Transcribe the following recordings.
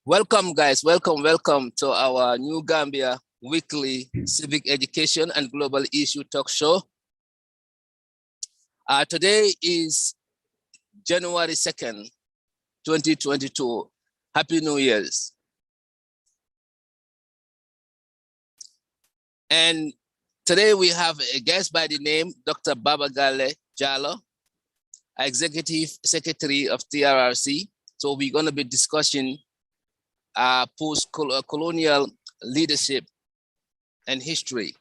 Welcome, guys. Welcome to our New Gambia weekly civic education and global issue talk show. Today is January 2nd, 2022. Happy New Year's. And today we have a guest by the name Dr. Babagale Jallo, Executive Secretary of TRRC. So we're going to be discussing post-colonial leadership and history,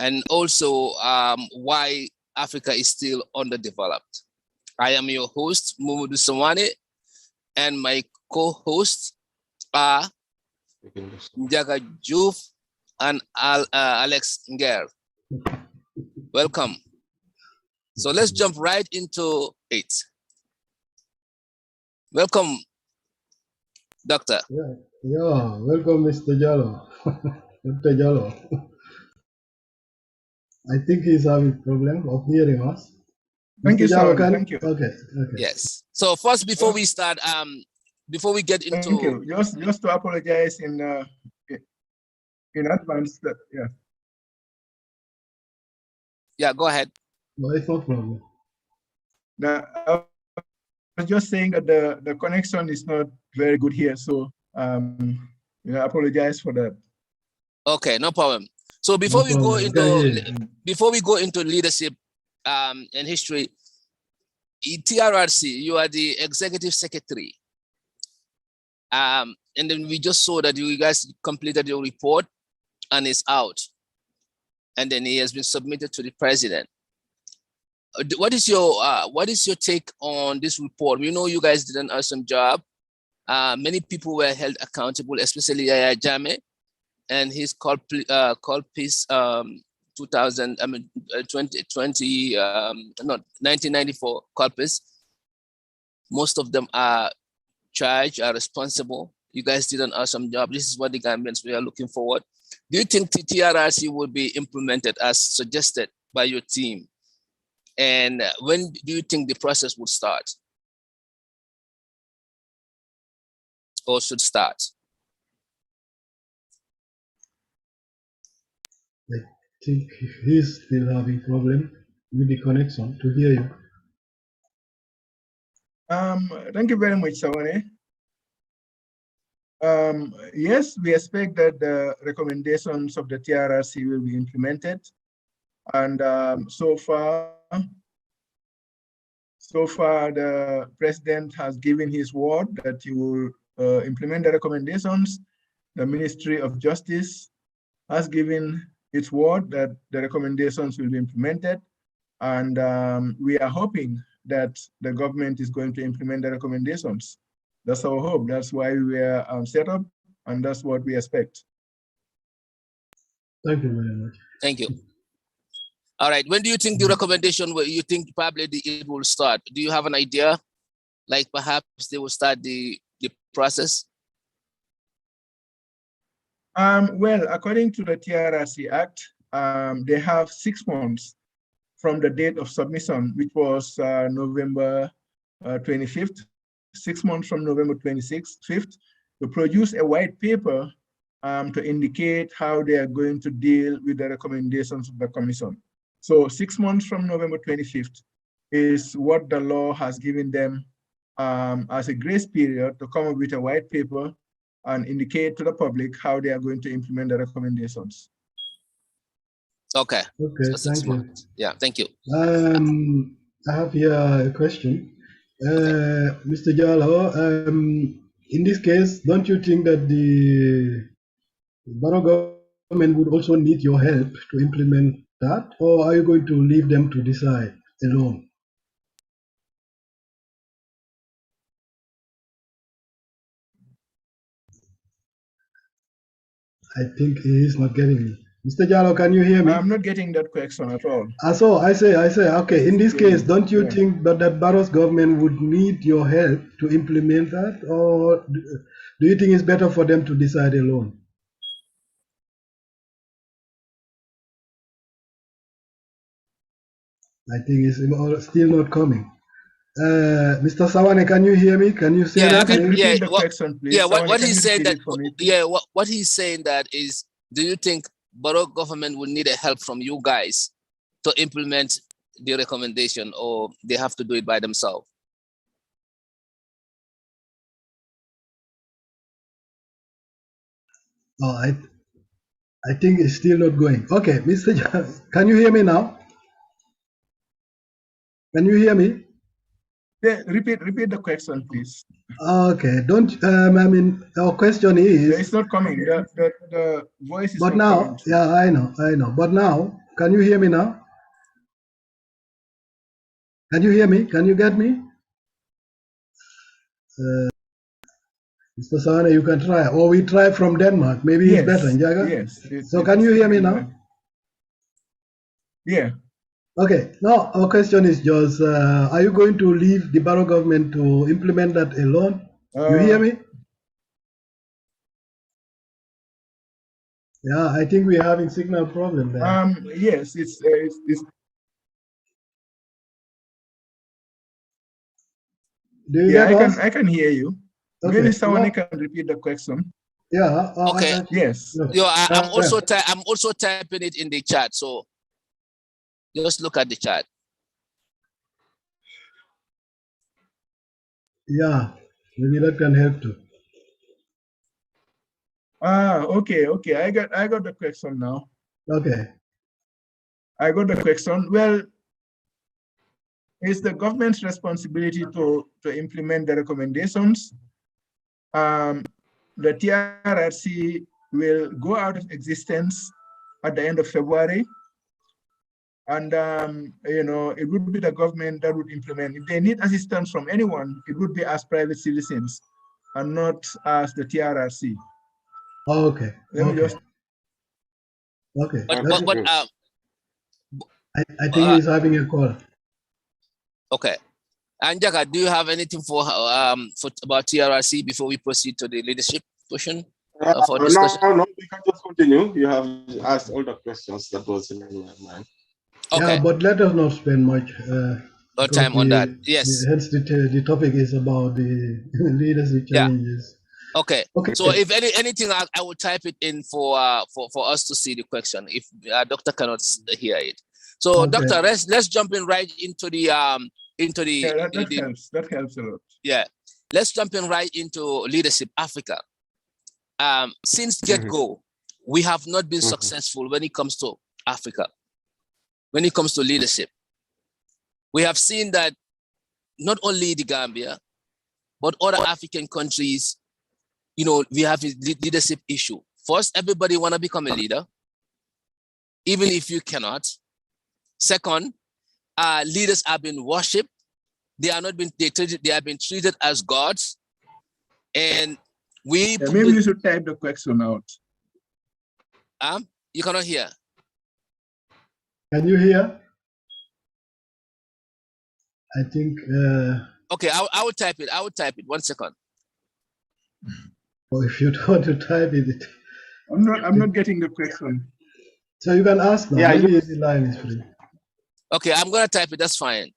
and also why Africa is still underdeveloped. I am your host, Mumudu Sawane, and my co-hosts are Njaga Juf and Alex Nger. Welcome. So let's jump right into it. Welcome, Doctor. Yeah, welcome, Mr. Jallo. Dr. Jallo. I think he's having a problem of hearing us. Thank you, Jallo, sir. Thank you. Okay. Yes. So first, before we start, before we get into, thank you. Just to apologize in advance. That yeah, go ahead. No, it's no problem. I was just saying that the connection is not very good here, so I apologize for that. Okay, no problem. So before we go into leadership and history, TRRC, you are the executive secretary. And then we just saw that you guys completed your report and it's out. And then it has been submitted to the president. What is your take on this report? We know you guys did an awesome job. Many people were held accountable, especially Yaya Jammeh and his call piece 1994 corpus. Most of them are charged, are responsible. You guys did an awesome job. This is what the Gambians we are looking forward. Do you think TRRC will be implemented as suggested by your team? And when do you think the process will start? Or should start? I think he's still having problem with the connection to hear you. Thank you very much, Sawane. Yes, we expect that the recommendations of the TRRC will be implemented. And so far, the president has given his word that he will implement the recommendations. The Ministry of Justice has given its word that the recommendations will be implemented. And we are hoping that the government is going to implement the recommendations. That's our hope. That's why we are set up, and that's what we expect. Thank you very much. Thank you. All right. When do you think the recommendation, you think probably it will start? Do you have an idea? Like perhaps they will start the process? Well, according to the TRRC Act, they have 6 months from the date of submission, which was November 25th, 6 months from November 26th, 5th, to produce a white paper to indicate how they are going to deal with the recommendations of the commission. So 6 months from November 25th is what the law has given them as a grace period to come up with a white paper and indicate to the public how they are going to implement the recommendations. Okay. Okay, so thank you. Yeah, thank you. I have here a question. Mr. Jallo, in this case, don't you think that the Borough government would also need your help to implement that, or are you going to leave them to decide alone? I think he is not getting me. Mr. Jallo, can you hear me? I'm not getting that question at all. So I say, okay, in this case, don't you think that Barrow's government would need your help to implement that, or do you think it's better for them to decide alone? I think it's still not coming. Mr. Sawane, can you hear me? Can you say that? Repeat the question, please. Yeah, what he's saying that, what he's saying that is, do you think Borough government will need a help from you guys to implement the recommendation, or they have to do it by themselves? Oh, I think it's still not going. Okay, Mr. Can you hear me now? Can you hear me? Yeah, repeat the question, please. Okay, don't. I mean, our question is. Yeah, it's not coming. The voice is. But not now, coming. yeah, I know. But now, can you hear me now? Can you hear me? Can you get me? Mr. Sane, you can try, or we try from Denmark. Maybe it's better, Njaga? Yes. So can you hear me now? Yeah. Okay. Now our question is just: are you going to leave the Borough government to implement that alone? You hear me? Yeah, I think we're having signal problem there. Yes, it's Do you get us? I can hear you. Okay. Maybe someone can repeat the question. Yeah. Okay. Yes. Yo, I'm also typing it in the chat, so just look at the chat. Yeah, maybe that can help too. Okay. I got the question now. Okay. I got the question. Well, it's the government's responsibility to implement the recommendations. The TRRC will go out of existence at the end of February. And, it would be the government that would implement. If they need assistance from anyone, it would be as private citizens and not as the TRRC. Okay. Let me just. Okay. But I think he's having a call. Okay. Anjaka, do you have anything for about TRRC before we proceed to the leadership question for discussion? No, we can just continue. You have asked all the questions that was in my mind. Okay. Yeah, but let us not spend much time on that. Yes. Hence, the topic is about the leadership challenges. Yeah. Okay. So if anything, I will type it in for us to see the question if Doctor cannot hear it. So, okay. Doctor, let's jump in right into the that helps a lot. Yeah, let's jump in right into Leadership Africa. Since get-go, we have not been successful when it comes to Africa. When it comes to leadership, we have seen that not only the Gambia, but other African countries, we have a leadership issue. First, everybody want to become a leader, even if you cannot. Second, leaders have been worshipped. They are not been they have been treated as gods. And maybe you should type the question out. You cannot hear. Can you hear? I think. Okay, I will type it. I will type it. 1 second. Oh, if you don't want to type it. I'm not getting the question. So you can ask now. Yeah, maybe the line is free. Okay, I'm gonna type it. That's fine.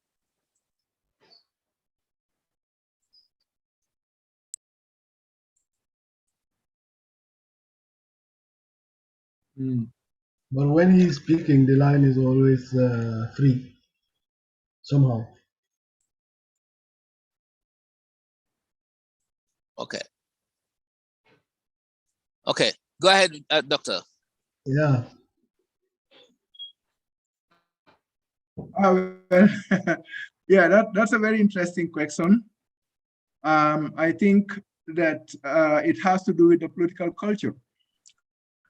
But when he's speaking, the line is always free, somehow. Okay. Okay, go ahead, Doctor. Yeah. Yeah, that's a very interesting question. I think that it has to do with the political culture.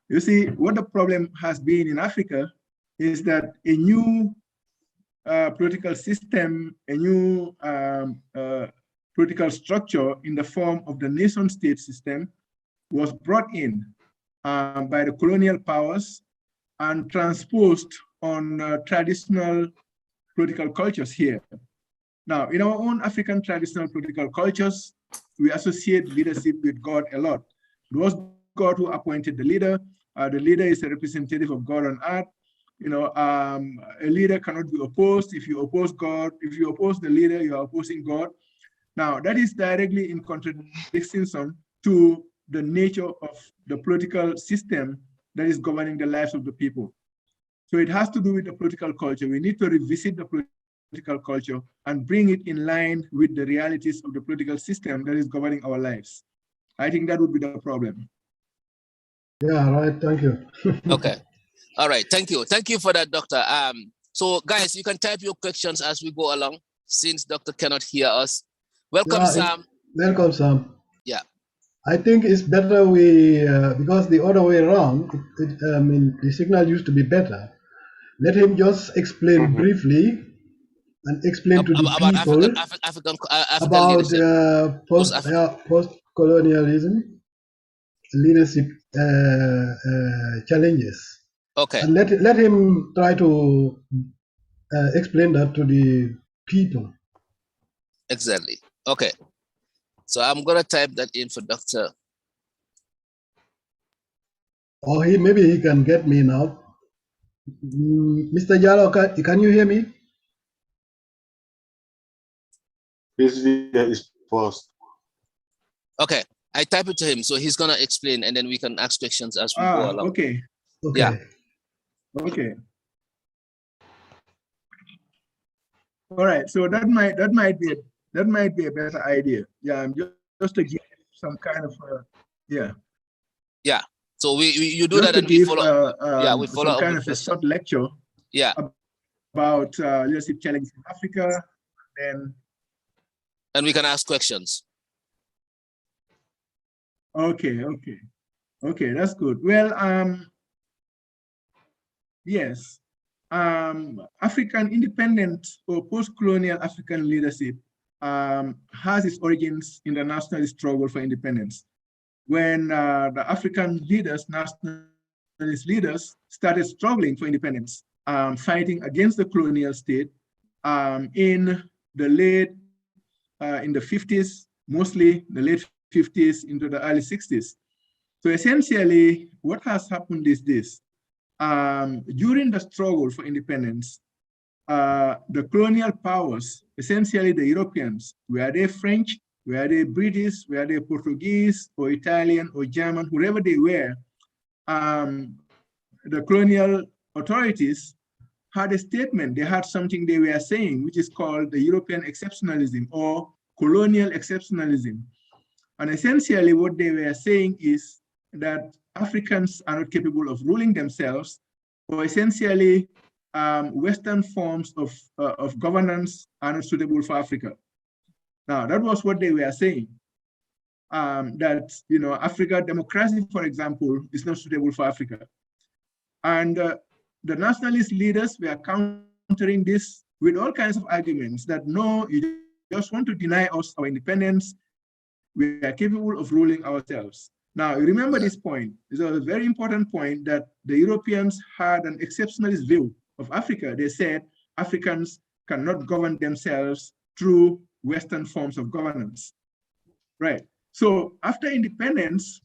You see, what the problem has been in Africa is that a new political system, a new political structure in the form of the nation-state system was brought in by the colonial powers and transposed on traditional political cultures here. Now, in our own African traditional political cultures, we associate leadership with God a lot. It was God who appointed the leader. The leader is a representative of God on earth. a leader cannot be opposed. If you oppose God, if you oppose the leader, you are opposing God. Now, that is directly in contradiction to the nature of the political system that is governing the lives of the people. So it has to do with the political culture. We need to revisit the political culture and bring it in line with the realities of the political system that is governing our lives. I think that would be the problem. Yeah, right. Thank you. Okay. All right. Thank you. Thank you for that, Doctor. So guys, you can type your questions as we go along, since Doctor cannot hear us. Welcome, Sam. Welcome, Sam. Yeah. I think it's better we, because the other way around, I mean, the signal used to be better. Let him just explain briefly and explain to the people African leadership. post-colonialism leadership challenges. Okay. And let him try to explain that to the people. Exactly. Okay. So I'm gonna type that in for Doctor. Or maybe he can get me now. Mr. Jallo, can you hear me? His video is paused. Okay, I type it to him, so he's gonna explain, and then we can ask questions as we go along. Okay. Yeah. Okay. All right. So that might be a better idea. Yeah. Just to give some kind of yeah. Yeah. So you do just that and we follow. Yeah, we follow some kind of a short lecture. Yeah. About leadership challenges in Africa, and we can ask questions. Okay, that's good. Well, yes, African independent or post-colonial African leadership has its origins in the nationalist struggle for independence. When the African leaders, nationalist leaders, started struggling for independence, fighting against the colonial state in the 50s, mostly the late 50s into the early 60s. So essentially, what has happened is this. During the struggle for independence, the colonial powers, essentially the Europeans, were they French, were they British, were they Portuguese or Italian or German, whoever they were, the colonial authorities had a statement, they had something they were saying, which is called the European exceptionalism or colonial exceptionalism. And essentially what they were saying is that Africans are not capable of ruling themselves, or essentially Western forms of governance are not suitable for Africa. Now, that was what they were saying. That, Africa democracy, for example, is not suitable for Africa. And the nationalist leaders were countering this with all kinds of arguments that no, you just want to deny us our independence. We are capable of ruling ourselves. Now, you remember this point. This is a very important point that the Europeans had an exceptionalist view of Africa. They said Africans cannot govern themselves through Western forms of governance. Right. So after independence,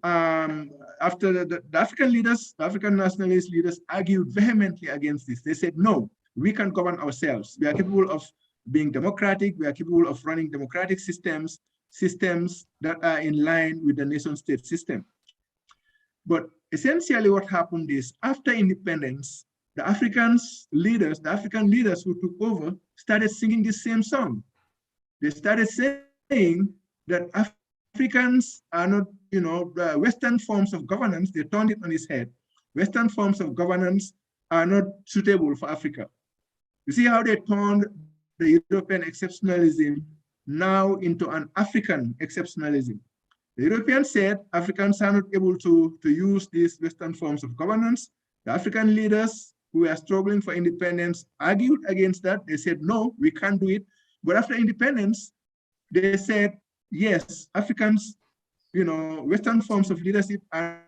after the African leaders, the African nationalist leaders argued vehemently against this. They said, no, we can govern ourselves. We are capable of being democratic. We are capable of running democratic systems that are in line with the nation state system. But essentially what happened is after independence, the African leaders who took over started singing this same song. They started saying that Africans are not, the Western forms of governance, they turned it on its head. Western forms of governance are not suitable for Africa. You see how they turned the European exceptionalism now into an African exceptionalism. The Europeans said Africans are not able to use these Western forms of governance. The African leaders who were struggling for independence argued against that. They said, no, we can't do it. But after independence, they said, yes, Africans, Western forms of leadership are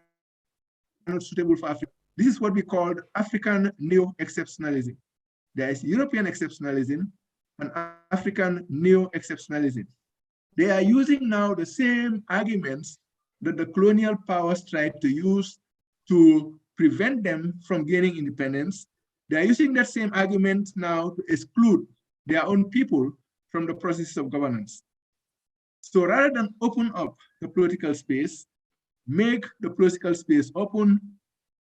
not suitable for Africa. This is what we call African neo-exceptionalism. There is European exceptionalism and African neo-exceptionalism. They are using now the same arguments that the colonial powers tried to use to prevent them from gaining independence, they are using that same argument now to exclude their own people from the process of governance. So rather than open up the political space, make the political space open,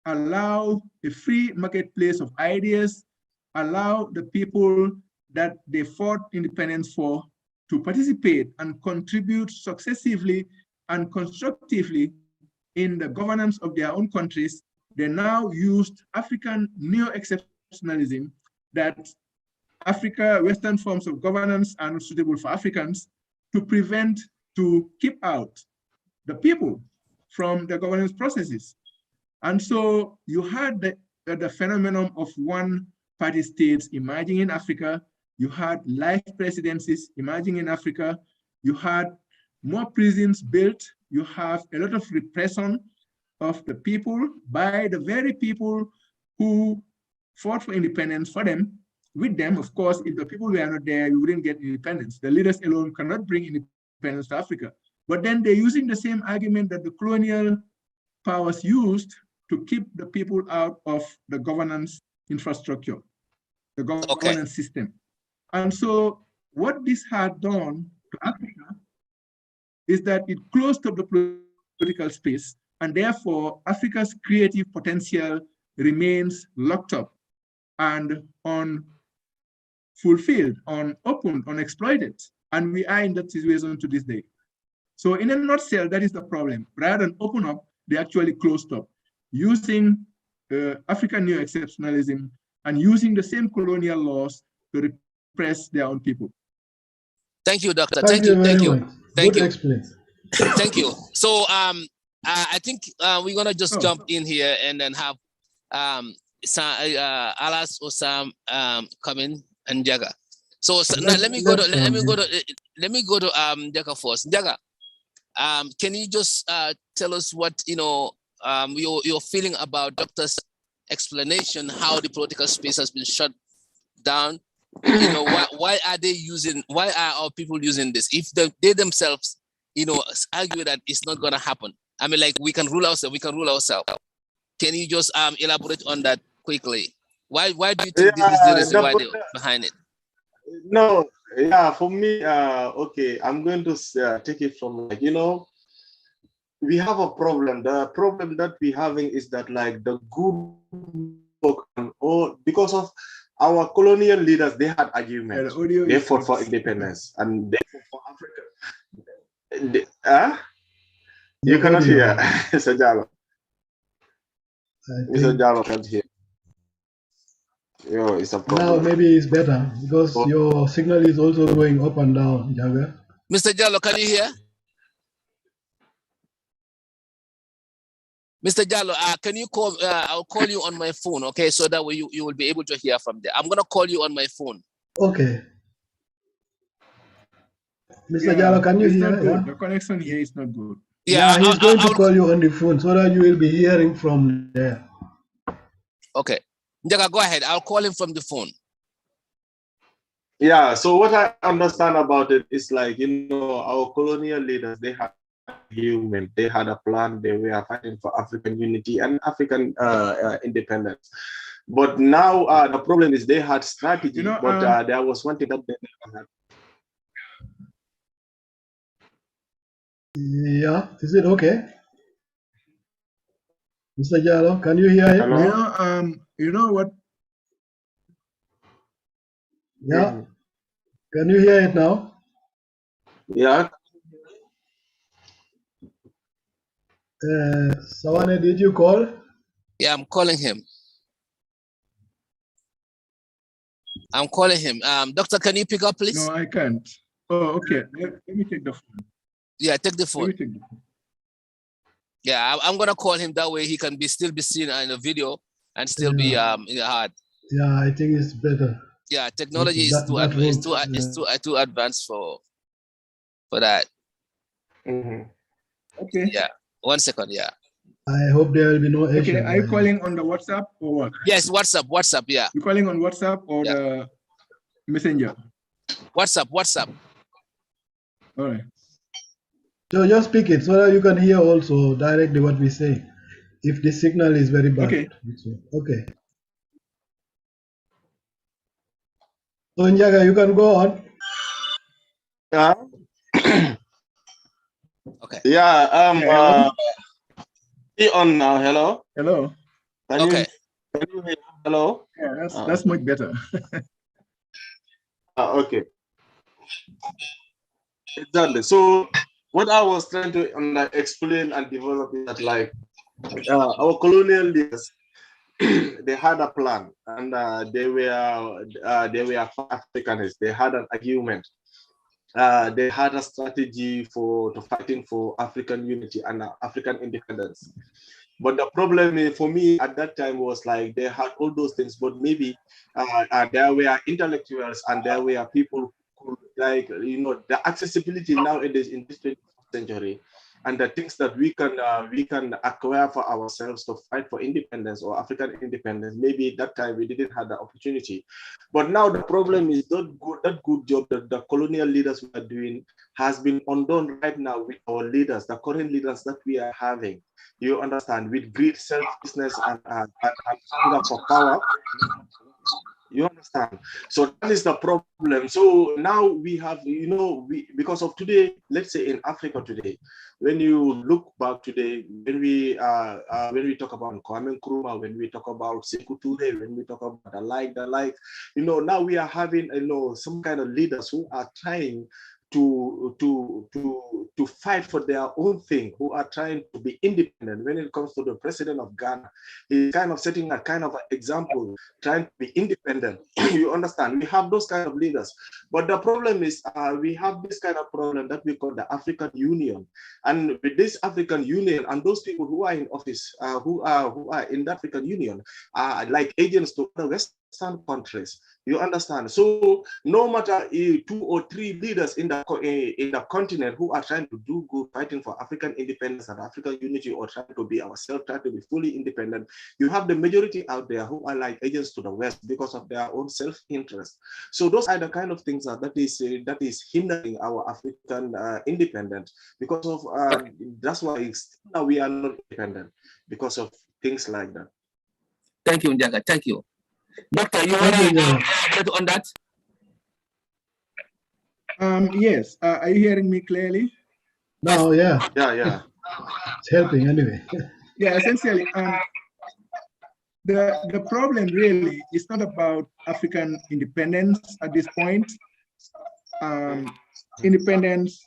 allow a free marketplace of ideas, allow the people that they fought independence for to participate and contribute successively and constructively in the governance of their own countries. They now used African neo-exceptionalism that Africa, Western forms of governance are not suitable for Africans to keep out the people from the governance processes. And so you had the phenomenon of one-party states emerging in Africa. You had life presidencies emerging in Africa. You had more prisons built. You have a lot of repression of the people by the very people who fought for independence for them. With them, of course, if the people were not there, we wouldn't get independence. The leaders alone cannot bring independence to Africa. But then they're using the same argument that the colonial powers used to keep the people out of the governance infrastructure, the governance system. And so what this had done to Africa is that it closed up the political space, and therefore Africa's creative potential remains locked up and unfulfilled, unopened, unexploited. And we are in that situation to this day. So in a nutshell, that is the problem. Rather than open up, they actually closed up, using African neo-exceptionalism and using the same colonial laws to repress their own people. Thank you, Doctor. Thank you. Thank you. Thank you. So I think we're gonna just jump in here and then have Alas or Sam come in and Jaga. So now let me go to Jaga first. Jaga, can you just tell us what your feeling about Doctor's explanation how the political space has been shut down? Why are our people using this if they themselves argue that it's not gonna happen? I mean, like, we can rule ourselves. Can you just elaborate on that quickly? Why do you think this is the reason why they're behind it? No, yeah, for me, okay, I'm going to take it from we have a problem. The problem that we're having is that the good work because of our colonial leaders, they had arguments. They fought for independence and they fought for Africa. You cannot hear, Mr. Jallo. Mr. Jallo can't hear. It's a problem. Now maybe it's better because your signal is also going up and down, Jaga. Mr. Jallo, can you hear? Mr. Jallo, can you call? I'll call you on my phone, okay? So that way you will be able to hear from there. I'm gonna call you on my phone. Okay. Mr. Jallo, can you hear? Yeah? The connection here is not good. Yeah, he's going to call you on the phone so that you will be hearing from there. Okay. Njaga, go ahead. I'll call him from the phone. Yeah, so what I understand about it is our colonial leaders, they had human, they had a plan, they were fighting for African unity and African independence. But now the problem is they had strategy, but there was one thing that they never had. Yeah, is it okay? Mr. Jallo, can you hear it? You know what? Yeah. Can you hear it now? Yeah. Sawane, did you call? Yeah, I'm calling him. Doctor, can you pick up, please? No, I can't. Oh, okay. Let me take the phone. Yeah, take the phone. Yeah, I'm gonna call him that way he can still be seen in the video and still be in the heart. Yeah, I think it's better. Yeah, technology is too advanced for that. Mm-hmm. Okay. Yeah. 1 second. Yeah. I hope there will be no issue. Okay. Are you calling on the WhatsApp or what? Yes, WhatsApp. Yeah. You're calling on WhatsApp or the Messenger? WhatsApp. All right. So just speak it so that you can hear also directly what we say. if the signal is very bad. Okay. Okay. So Njaga, you can go on. Yeah. Okay. Yeah. On now. Hello. Hello. Can okay. Can you hear? Hello. Yeah, that's much better. Okay. Exactly. So what I was trying to explain and develop is that like our colonial leaders, they had a plan, and they were Africanists. They had an argument. They had a strategy for fighting for African unity and African independence. But the problem for me at that time was like they had all those things, but maybe there were intellectuals and there were people who, like, the accessibility nowadays in this 21st century, and the things that we can acquire for ourselves to fight for independence or African independence. Maybe at that time we didn't have the opportunity. But now the problem is that good job that the colonial leaders were doing has been undone right now with our leaders, the current leaders that we are having. You understand, with greed, selfishness, and hunger for power. You understand? So that is the problem. So now we have, because of today, let's say in Africa today, when you look back today, when we talk about Kwame Nkrumah, when we talk about Sekou Toure, when we talk about the like, now we are having, some kind of leaders who are trying to fight for their own thing, who are trying to be independent. When it comes to the president of Ghana, he's kind of setting a kind of an example, trying to be independent. You understand? We have those kind of leaders. But the problem is we have this kind of problem that we call the African Union. And with this African Union and those people who are in office, who are in the African Union, are like agents to the Western countries. You understand? So no matter 2 or 3 leaders in the continent who are trying to do good, fighting for African independence and African unity, or trying to be ourselves, trying to be fully independent, you have the majority out there who are like agents to the West because of their own self-interest. So those are the kind of things that is hindering our African independence, because of that's why we are not independent, because of things like that. Thank you, Njaga. Thank you. Doctor, you want to on that? Yes. Are you hearing me clearly? No, yeah. Yeah. It's helping anyway. Yeah, essentially, the problem really is not about African independence at this point. Independence.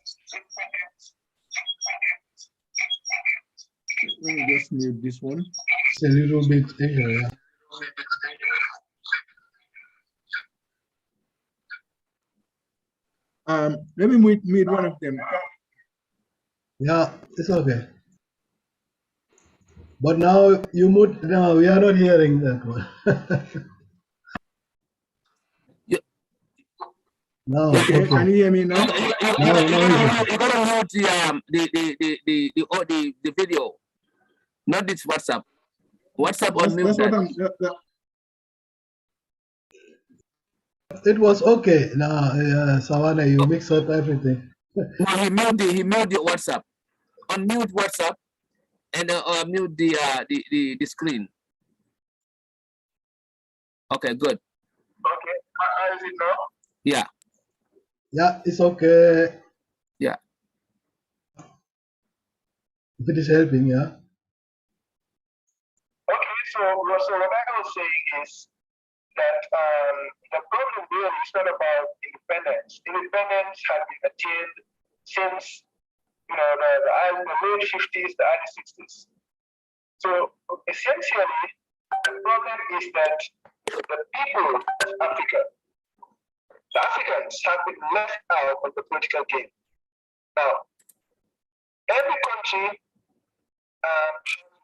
Let me just mute this one. It's a little bit echo, yeah. Let me mute one of them. Yeah, it's okay. But now you mute. No, we are not hearing that one. No. Okay. Can you hear me now? No. You gotta mute the video, not this WhatsApp. WhatsApp on mute. It was okay. Now, Savannah, you mix up everything. No, he mute the WhatsApp. Unmute WhatsApp and mute the screen. Okay, good. Okay. How is it now? Yeah. Yeah, it's okay. Yeah. If it is helping, yeah. Okay, so what I was saying is that the problem really is not about independence. Independence has been attained since the late 50s, the early 60s. So essentially, the problem is that the people of Africa, the Africans, have been left out of the political game. Now, every country has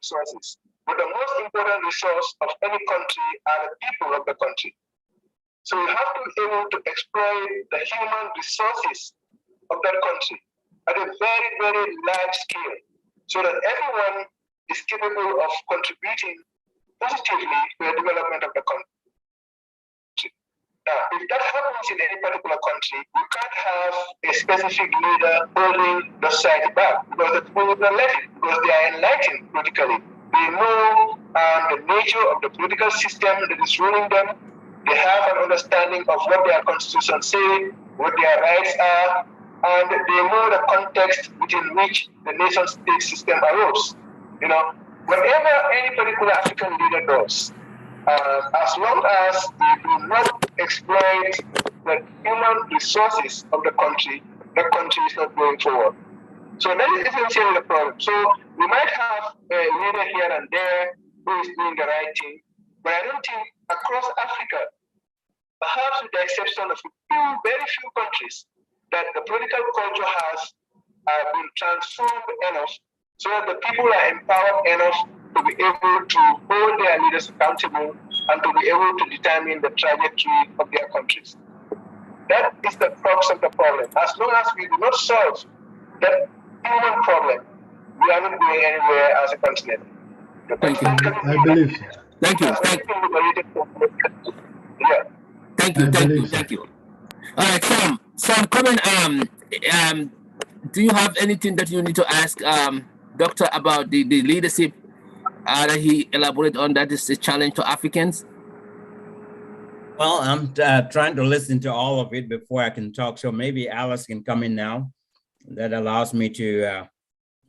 resources, but the most important resource of any country are the people of the country. So you have to be able to exploit the human resources of that country at a very, very large scale, so that everyone is capable of contributing positively to the development of the country. Now, if that happens in any particular country, you can't have a specific leader holding the society back, because the people will not let it, because they are enlightened politically. They know the nature of the political system that is ruling them. They have an understanding of what their constitution says, what their rights are, and they know the context within which the nation-state system arose. You know, whatever any particular African leader does, as long as they do not exploit the human resources of the country is not going forward. So that is essentially the problem. So we might have a leader here and there who is doing the right thing, but I don't think across Africa, perhaps with the exception of very few countries, that the political culture has been transformed enough so that the people are empowered enough to be able to hold their leaders accountable and to be able to determine the trajectory of their countries. That is the crux of the problem. As long as we do not solve that human problem, we are not going anywhere as a continent. Thank you. I believe so. Thank you. Yeah. Thank you. All right, Sam, comment. Do you have anything that you need to ask Doctor about the leadership that he elaborated on? That is the challenge to Africans. Well, I'm trying to listen to all of it before I can talk. So maybe Alice can come in now. That allows me to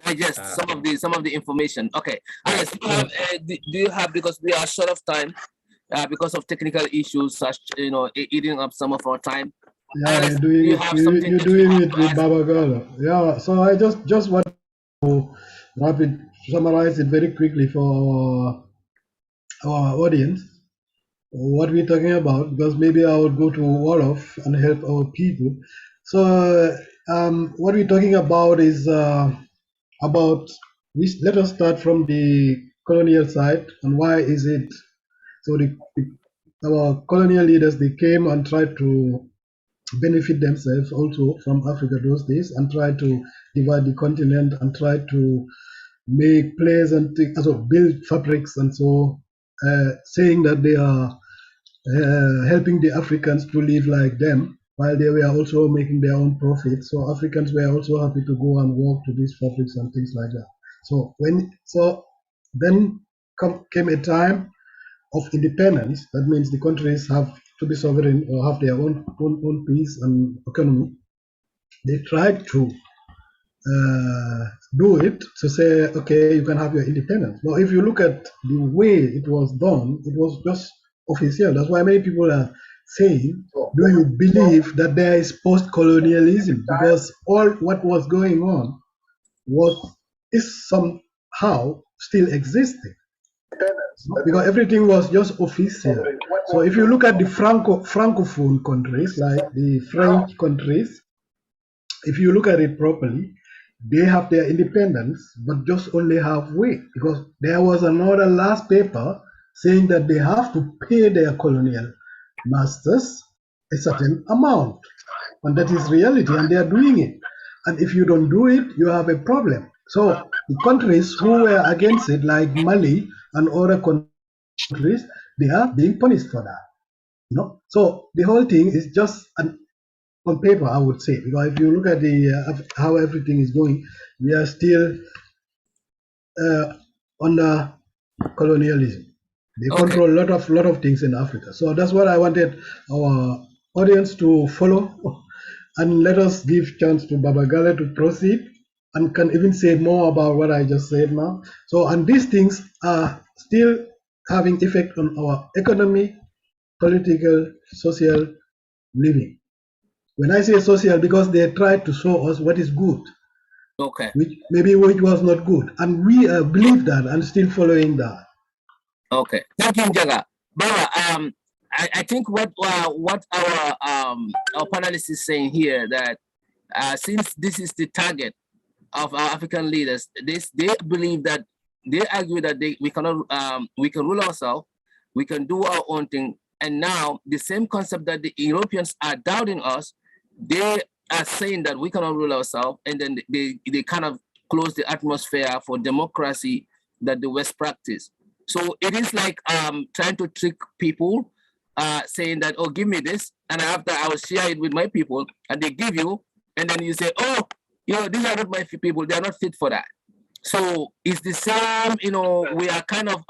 digest some of the information. Okay, Alice, do you have, because we are short of time, because of technical issues, such eating up some of our time. Yeah, Alice, you're doing it with Baba Gala. Yeah, so I just want to summarize it very quickly for our audience. What we're talking about, because maybe I would go to Wolof and help our people. So what we're talking about is let us start from the colonial side, and why is it so our colonial leaders, they came and tried to benefit themselves also from Africa those days, and tried to divide the continent and tried to make plays and build fabrics, and so saying that they are helping the Africans to live like them, while they were also making their own profit. So Africans were also happy to go and work to these fabrics and things like that. So then came a time of independence. That means the countries have to be sovereign or have their own peace and economy. They tried to do it to say, okay, you can have your independence. Now, if you look at the way it was done, it was just official. That's why many people are saying, do you believe that there is post-colonialism? Because all what was going on is somehow still existing. Because everything was just official. So if you look at the Francophone countries, like the French countries, if you look at it properly, they have their independence, but just only halfway, because there was another last paper saying that they have to pay their colonial masters a certain amount, and that is reality, and they are doing it. And if you don't do it, you have a problem. So the countries who were against it, like Mali and other countries, they are being punished for that. So the whole thing is just on paper, I would say, because if you look at how everything is going, we are still under colonialism. They control a lot of things in Africa. So that's what I wanted our audience to follow, and let us give chance to Baba Gale to proceed and can even say more about what I just said now. So, and these things are still having effect on our economy, political, social living. When I say social, because they tried to show us what is good, which was not good, and we believe that and still following that. Okay, thank you, Njaga. Baba, I think what our panelist is saying here, that since this is the target of our African leaders, they believe that, they argue that we can rule ourselves, we can do our own thing, and now the same concept that the Europeans are doubting us, they are saying that we cannot rule ourselves, and then they kind of close the atmosphere for democracy that the West practice. So it is like trying to trick people, saying that, oh, give me this, and after I will share it with my people, and they give you, and then you say, oh, these are not my people, they are not fit for that. So it's the same, you know, we are kind of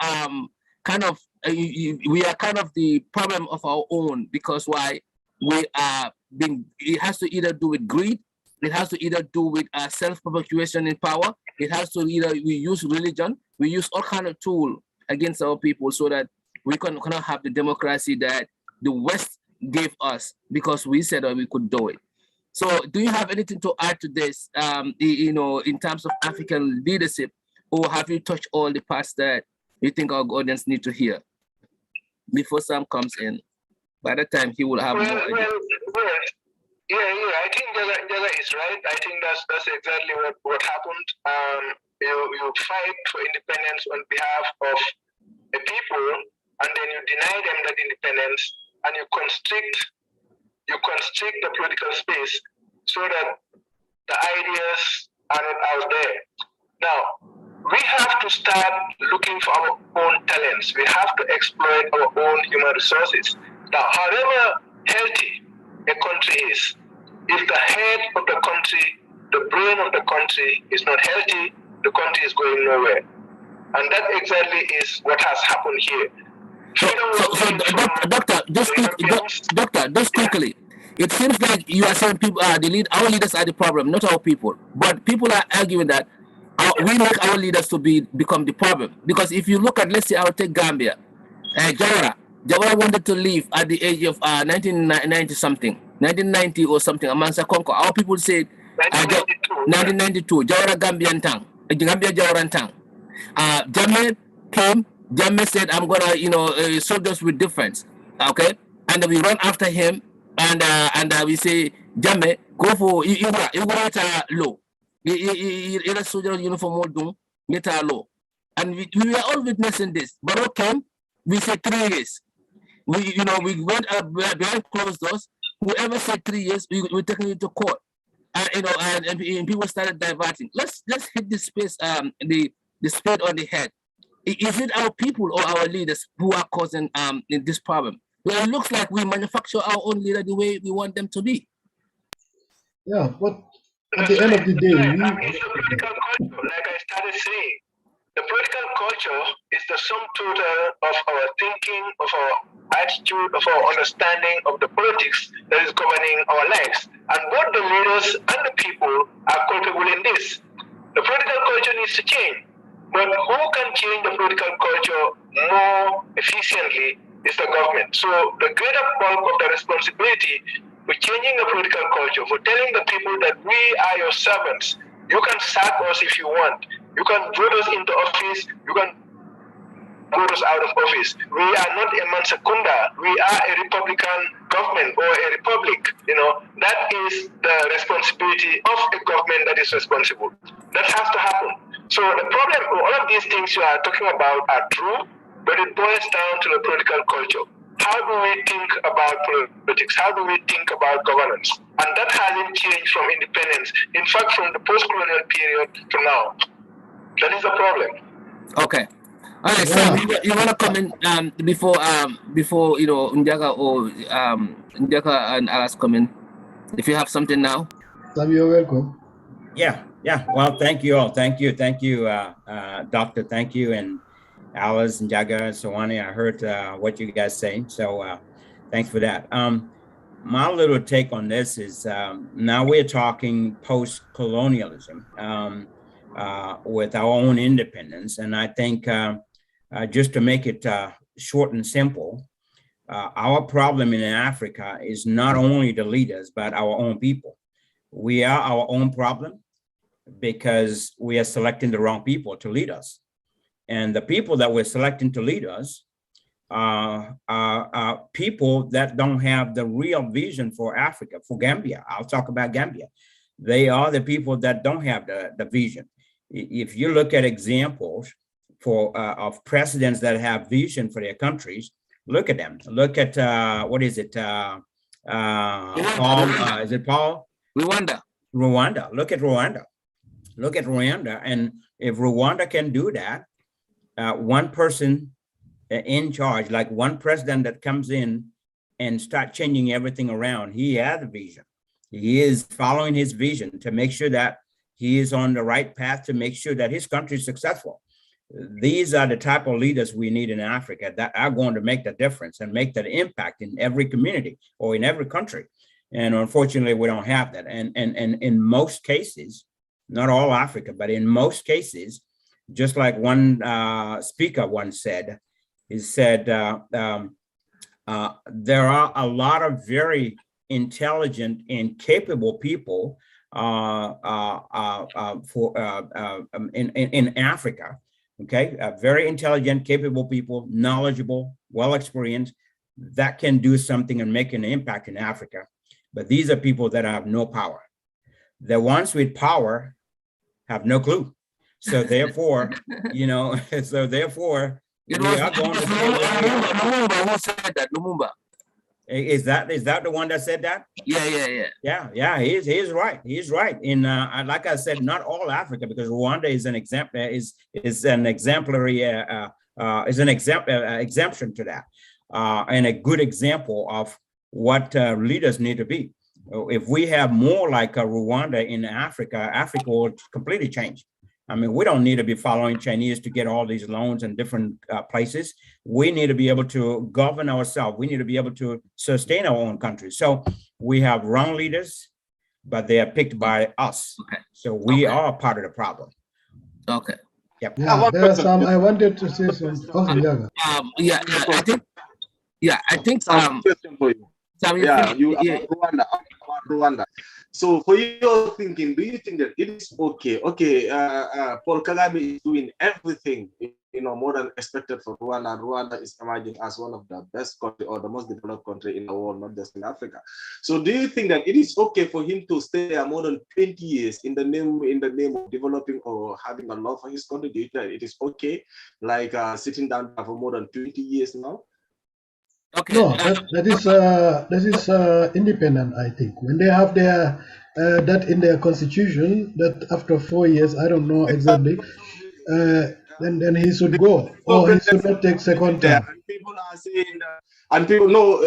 we are kind of the problem of our own, because why? We are being, it has to either do with greed, it has to either do with self-perpetuation in power, it has to either, we use religion, we use all kind of tool against our people so that we cannot have the democracy that the West gave us because we said that we could do it. So do you have anything to add to this, you know, in terms of African leadership, or have you touched all the parts that you think our audience need to hear before Sam comes in? By the time he will have more idea. Yeah, I think Jaga is right. I think that's exactly what happened. You fight for independence on behalf of a people, and then you deny them that independence, and you constrict the political space so that the ideas are not out there. Now, we have to start looking for our own talents. We have to exploit our own human resources. Now, however healthy a country is, if the head of the country, the brain of the country is not healthy, the country is going nowhere. And that exactly is what has happened here. Doctor, just quickly. It seems like you are saying people are our leaders are the problem, not our people. But people are arguing that we make our leaders to become the problem. Because if you look at, let's say, I'll take Gambia, Jawara wanted to leave at the age of 1990 something, 1990 or something. Amansa Konko. Our people said 1992. Jawara Gambian Tang, Gambia Jawaran Tang. Jammeh came. Jammeh said, "I'm gonna, soldiers with difference." Okay, and we run after him, and we say, "Jammeh, go for you low. You soldier uniform do law." And we were all witnessing this. Barrow came. We said 3 years. We went behind closed doors. Whoever said 3 years, we taken it to court. And people started diverting. Let's hit this space, the spade on the head. Is it our people or our leaders who are causing this problem? Well, it looks like we manufacture our own leader the way we want them to be. Yeah, but at the end of the day, it's the political culture, like I started saying. The political culture is the sum total of our thinking, of our attitude, of our understanding of the politics that is governing our lives. And both the leaders and the people are culpable in this. The political culture needs to change. But who can change the political culture more efficiently is the government. So the greater bulk of the responsibility for changing the political culture, for telling the people that we are your servants, you can sack us if you want. You can vote us into office. You can vote us out of office. We are not a Mansakunda. We are a Republican government or a republic. That is the responsibility of a government that is responsible. That has to happen. So the problem, all of these things you are talking about are true, but it boils down to the political culture. How do we think about politics? How do we think about governance? And that hasn't changed from independence. In fact, from the post-colonial period to now. That is the problem. Okay. All right, Sam, you want to comment before Njaga or Njaga and Alice come in? If you have something now. Sam, you're welcome. Yeah. Well, thank you all. Thank you, Doctor. Thank you, and Alice and Njaga and Sawani. I heard what you guys saying, so thanks for that. My little take on this is now we're talking post-colonialism with our own independence, and I think just to make it short and simple, our problem in Africa is not only the leaders but our own people. We are our own problem because we are selecting the wrong people to lead us. And the people that we're selecting to lead us are people that don't have the real vision for Africa, for Gambia. I'll talk about Gambia. They are the people that don't have the vision. If you look at examples of presidents that have vision for their countries, look at them. Look at, what is it? Paul, is it Paul? Rwanda. Look at Rwanda. And if Rwanda can do that, one person in charge, like one president that comes in and start changing everything around, he has a vision. He is following his vision to make sure that he is on the right path to make sure that his country is successful. These are the type of leaders we need in Africa that are going to make the difference and make that impact in every community or in every country. And unfortunately, we don't have that. And in most cases, not all Africa, but in most cases, just like one speaker once said, he said, there are a lot of very intelligent and capable people in Africa. Okay, very intelligent, capable people, knowledgeable, well-experienced, that can do something and make an impact in Africa. But these are people that have no power. The ones with power have no clue. So therefore, we are going to say, Lumumba who said that, Lumumba. Is that the one that said that? Yeah. He's right. He's right. In like I said, not all Africa, because Rwanda is an example. Is an exemplary exemption to that, and a good example of what leaders need to be. If we have more like Rwanda in Africa, Africa will completely change. I mean, we don't need to be following Chinese to get all these loans in different places. We need to be able to govern ourselves. We need to be able to sustain our own country. So we have wrong leaders, but they are picked by us. Okay. So we are part of the problem. Okay. Yep. Yeah, there are some. I wanted to say something. I think. Question for you. Rwanda. So for your thinking, do you think that it is okay? Okay, Paul Kagame is doing everything more than expected for Rwanda. Rwanda is emerging as one of the best country or the most developed country in the world, not just in Africa. So do you think that it is okay for him to stay there more than 20 years in the name of developing or having a love for his country? Do you think that it is okay, like sitting down for more than 20 years now? Okay. No, that is independent. I think when they have their that in their constitution that after 4 years, I don't know exactly, then he should go or he should not take second term. And people are saying that, and people know,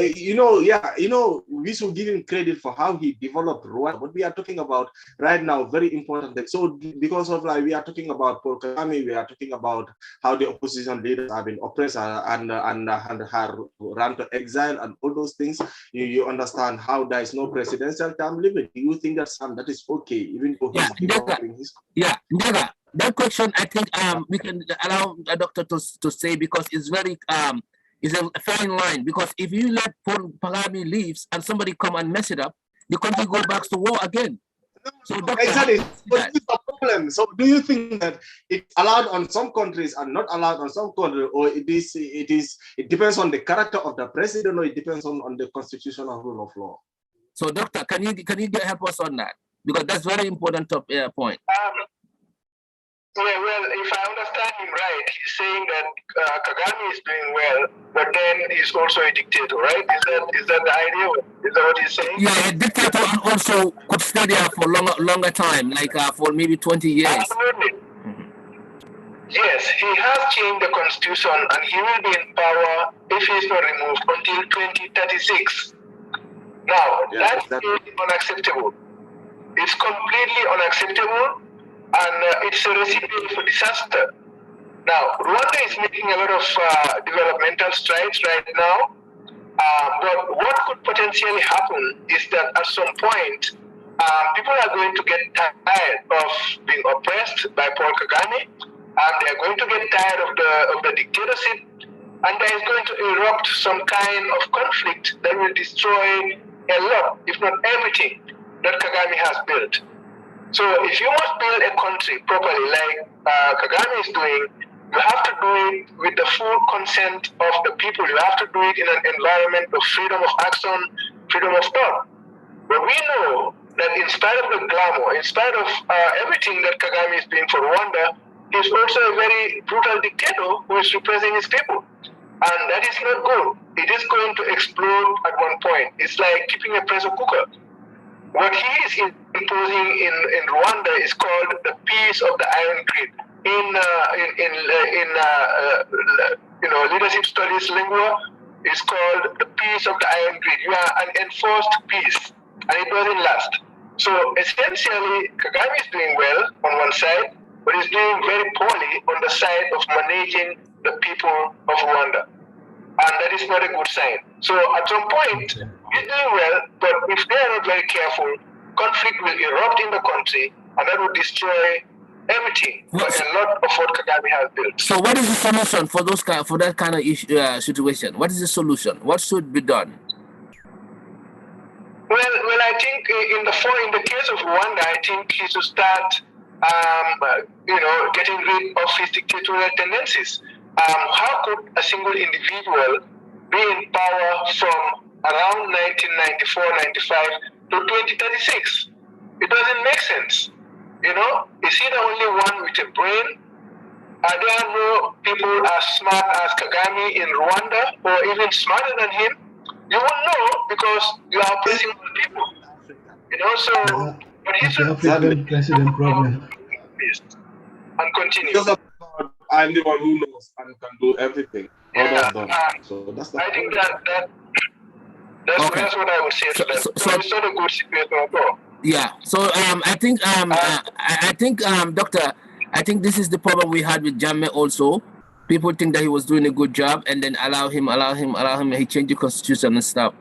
we should give him credit for how he developed Rwanda. What we are talking about right now, very important. So because of we are talking about Paul Kagame, we are talking about how the opposition leaders have been oppressed and have run to exile and all those things. You understand how there is no presidential term limit. Do you think that is okay, even though he's developing his? Yeah, that question, I think we can allow a doctor to say, because it's very it's a fine line, because if you let Paul Kagame leaves and somebody come and mess it up, the country go back to war again. So exactly. But this is the problem. So do you think that it's allowed on some countries and not allowed on some countries, or it depends on the character of the president, or it depends on the constitutional rule of law? So doctor, can you help us on that? Because that's very important point. Well, if I understand him right, he's saying that Kagame is doing well, but then he's also a dictator, right? Is that the idea? Is that what he's saying? Yeah, a dictator also could stay there for longer time, like for maybe 20 years. Absolutely. Yes, he has changed the constitution, and he will be in power if he's not removed until 2036. Now, that is unacceptable. It's completely unacceptable. And it's a recipe for disaster. Now, Rwanda is making a lot of developmental strides right now, but what could potentially happen is that at some point, people are going to get tired of being oppressed by Paul Kagame, and they're going to get tired of the dictatorship, and there is going to erupt some kind of conflict that will destroy a lot, if not everything, that Kagame has built. So if you must build a country properly, like Kagame is doing, you have to do it with the full consent of the people. You have to do it in an environment of freedom of action, freedom of thought. But we know that in spite of the glamour, in spite of everything that Kagame is doing for Rwanda, he's also a very brutal dictator who is repressing his people. And that is not good. It is going to explode at one point. It's like keeping a pressure cooker. What he is imposing in Rwanda is called the peace of the iron grid. In leadership studies lingua, it's called the peace of the iron grid. You are an enforced peace, and it doesn't last. So essentially, Kagame is doing well on one side, but he's doing very poorly on the side of managing the people of Rwanda. And that is not a good sign. So at some point, he's doing well, but if they are not very careful, conflict will erupt in the country, and that will destroy everything for a lot of what Kagame has built. So what is the solution for that kind of issue, situation? What is the solution? What should be done? Well, I think in the case of Rwanda, I think he should start, getting rid of his dictatorial tendencies. How could a single individual be in power from around 1994-95 to 2036? It doesn't make sense. Is he the only one with a brain? Are there no people as smart as Kagame in Rwanda, or even smarter than him? You won't know because you are oppressing people. So but he should president problem. And continue. Because I'm the one who knows and can do everything. So that's the I think that's what I would say to them. So it's not a good situation at all. Yeah. So I think Doctor, I think this is the problem we had with Jammeh also. People think that he was doing a good job, and then allow him. He changed the constitution and stuff.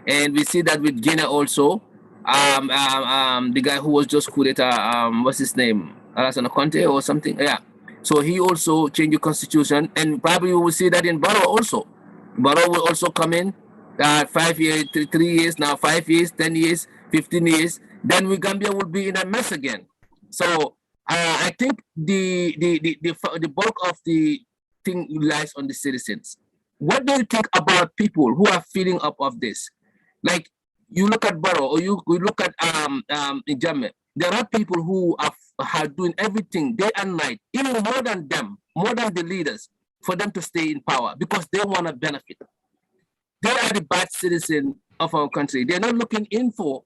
And we see that with Guinea also. The guy who was just coup d'etat, what's his name? Alassane Conte or something. Yeah. So he also changed the constitution, and probably we will see that in Barrow also. Barrow will also come in 5 years, 3 years, now 5 years, 10 years, 15 years. Then Gambia will be in a mess again. So I think the bulk of the thing lies on the citizens. What do you think about people who are feeling up of this? Like you look at Barrow or you look at Jammeh. There are people who are doing everything day and night, even more than them, more than the leaders, for them to stay in power because they want to benefit. They are the bad citizens of our country. They're not looking in for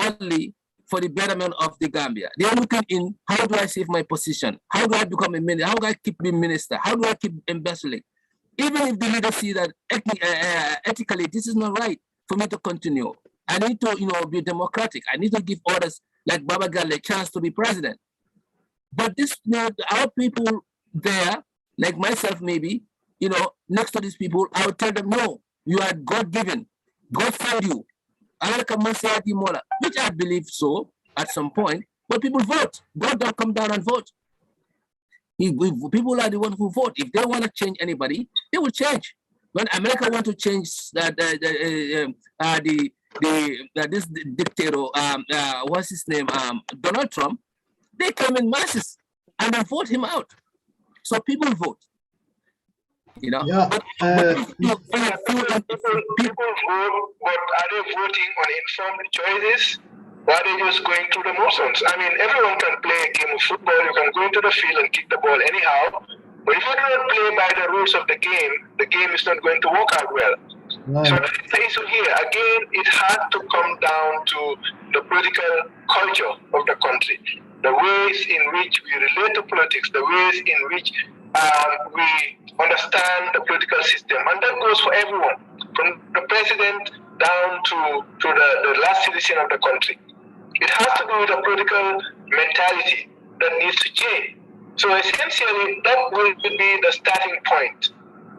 only for the betterment of the Gambia. They are looking in, how do I save my position? How do I become a minister? How do I keep being minister? How do I keep embezzling? Even if the leaders see that ethically, this is not right for me to continue. I need to, be democratic. I need to give orders like Baba Gale a chance to be president. But our people there, like myself maybe, next to these people, I would tell them, no, you are God-given. God found you. Which I believe so at some point, but people vote. God don't come down and vote. People are the ones who vote. If they want to change anybody, they will change. When America want to change this dictator, what's his name, Donald Trump, they come in masses and they vote him out. So people vote. Yeah. People vote, but are they voting on informed choices? Or are they just going through the motions? I mean, everyone can play a game of football. You can go into the field and kick the ball anyhow. But if you do not play by the rules of the game is not going to work out well. Right. So that's the issue here. Again, it has to come down to the political culture of the country. The ways in which we relate to politics, the ways in which we understand the political system. And that goes for everyone, from the president down to the last citizen of the country. It has to do with a political mentality that needs to change. So essentially, that will be the starting point.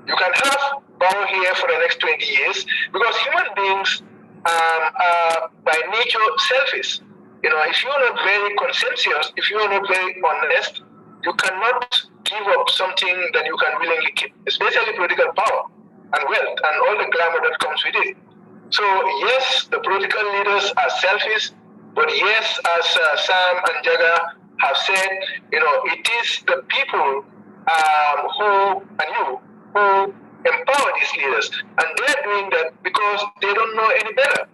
You can have Barrow here for the next 20 years because human beings are by nature selfish. If you're not very conscientious, if you're not very honest, you cannot give up something that you can willingly keep, especially political power and wealth and all the glamour that comes with it. So yes, the political leaders are selfish, but yes, as Sam and Jaga have said, it is the people who empower these leaders, and they're doing that because they don't know any better.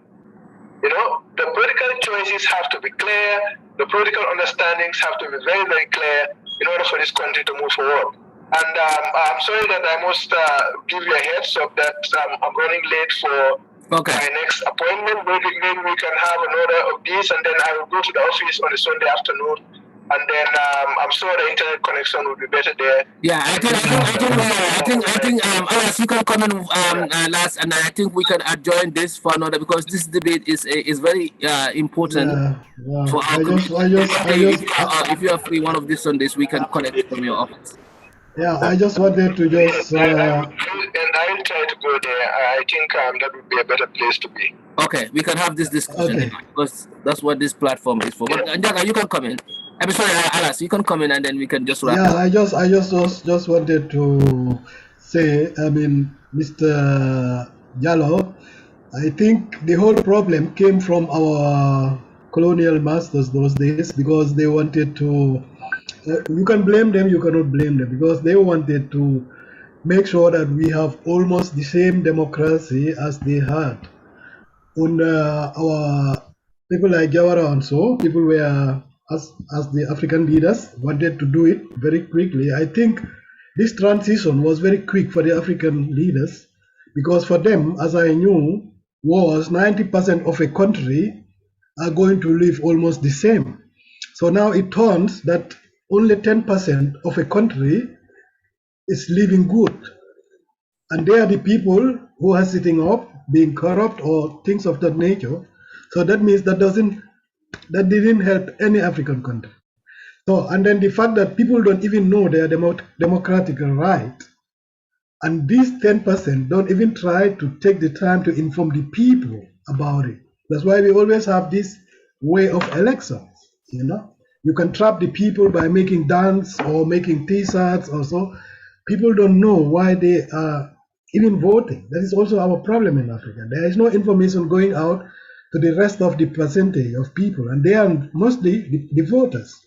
The political choices have to be clear, the political understandings have to be very, very clear in order for this country to move forward. And I'm sorry that I must give you a heads up that I'm running late for my next appointment. Maybe we can have another of these, and then I will go to the office on a Sunday afternoon and then I'm sure the internet connection will be better there. Yeah, I think Alas, you can come in last, and I think we can adjourn this for another, because this debate is very important for our community. If you are free one of these Sundays, we can connect from your office. Yeah, I just wanted to just. And I'll try to go there. I think that would be a better place to be. Okay, we can have this discussion because that's what this platform is for. But Njaga, you can come in. I'm sorry, Alas, you can come in, and then we can just wrap up. I just wanted to say, I mean, Mr. Jallo, I think the whole problem came from our colonial masters those days, because they wanted to. You can blame them, you cannot blame them, because they wanted to make sure that we have almost the same democracy as they had. Under our people like Jawara and so, people were, as the African leaders, wanted to do it very quickly. I think this transition was very quick for the African leaders, because for them, as I knew, was 90% of a country are going to live almost the same. So now it turns that only 10% of a country is living good. And they are the people who are sitting up, being corrupt or things of that nature. So that means that didn't help any African country. So, and then the fact that people don't even know their democratic right, and these 10% don't even try to take the time to inform the people about it. That's why we always have this way of elections, you know. You can trap the people by making dance or making T-shirts or so. People don't know why they are even voting. That is also our problem in Africa. There is no information going out to the rest of the percentage of people, and they are mostly the voters.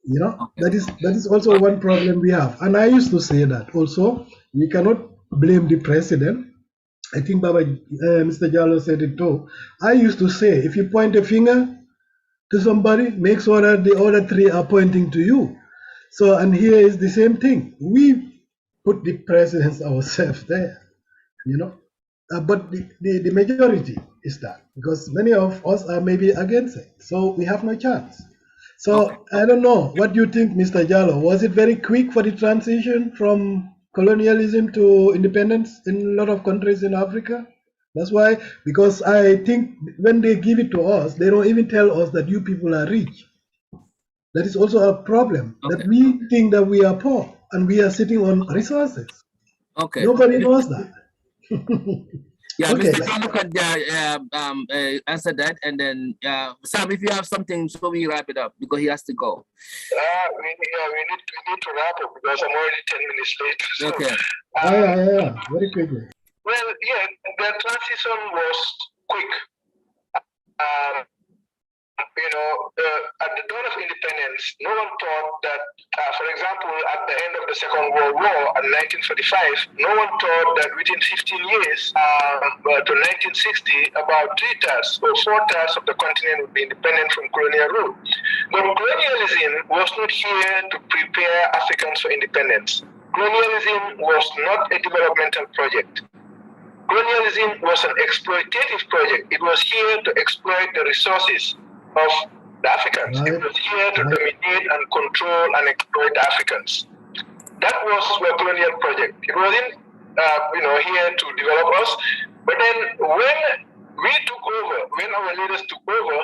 You know, that is also one problem we have. And I used to say that also, we cannot blame the president. I think Mr. Jallo said it too. I used to say, if you point a finger to somebody, make sure that the other three are pointing to you. So, and here is the same thing. We put the presidents ourselves there, you know. But the majority is that, because many of us are maybe against it. So we have no chance. So I don't know, what do you think, Mr. Jallo? Was it very quick for the transition from colonialism to independence in a lot of countries in Africa? That's why, because I think when they give it to us, they don't even tell us that you people are rich. That is also a problem, that we think that we are poor and we are sitting on resources. Nobody knows that. Yeah, Mr. Jallo can answer that, and then Sam, if you have something, so we wrap it up because he has to go. We need to wrap up because I'm already 10 minutes late. So, yeah, very quickly. Well, yeah, the transition was quick. At the dawn of independence, no one thought that, for example, at the end of the Second World War in 1945, no one thought that within 15 years to 1960, about 3/3 or 4/3 of the continent would be independent from colonial rule. But colonialism was not here to prepare Africans for independence. Colonialism was not a developmental project. Colonialism was an exploitative project. It was here to exploit the resources of the Africans. It was here to dominate and control and exploit the Africans. That was the colonial project. It wasn't, here to develop us. But then when we took over, when our leaders took over,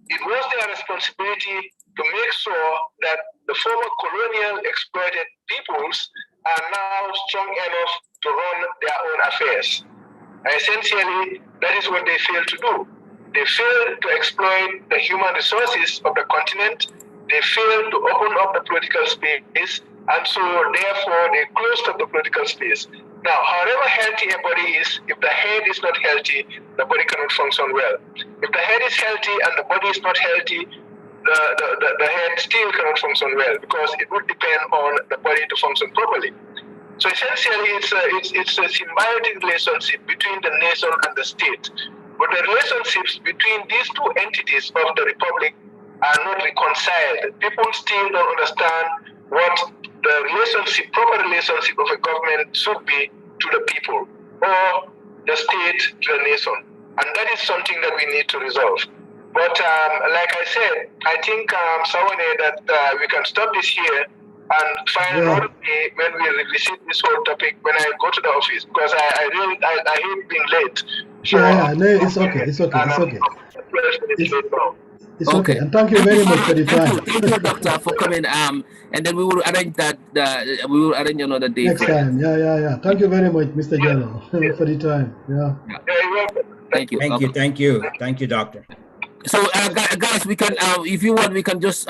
it was their responsibility to make sure that the former colonial exploited peoples are now strong enough to run their own affairs. And essentially, that is what they failed to do. They failed to exploit the human resources of the continent. They failed to open up the political space, and so therefore they closed up the political space. Now, however healthy a body is, if the head is not healthy, the body cannot function well. If the head is healthy and the body is not healthy, the head still cannot function well, because it would depend on the body to function properly. So essentially, it's a symbiotic relationship between the nation and the state. But the relationships between these two entities of the republic are not reconciled. People still don't understand what the proper relationship of a government should be to the people, or the state to the nation. And that is something that we need to resolve. But like I said, I think that we can stop this here and find another day when we revisit this whole topic when I go to the office, because I hate being late. So, no, it's okay. It's okay. It's okay. It's okay. And thank you very much for the time. Thank you, Doctor, for coming. And then we will arrange that. We will arrange another day. Next time. Yeah. Thank you very much, Mr. Jallo, for the time. Yeah. You're welcome. Thank you. Thank you, Doctor. So, guys, we can, if you want, we can just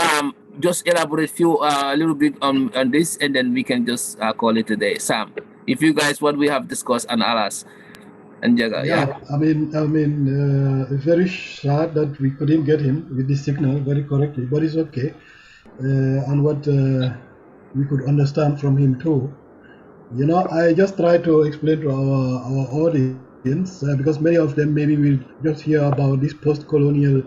elaborate a little bit on this, and then we can just call it a day. Sam, if you guys want, we have discussed and Alas and Jaga. Yeah. I mean, it's very sad that we couldn't get him with the signal very correctly, but it's okay. And what we could understand from him too. You know, I just try to explain to our audience because many of them maybe will just hear about this post-colonial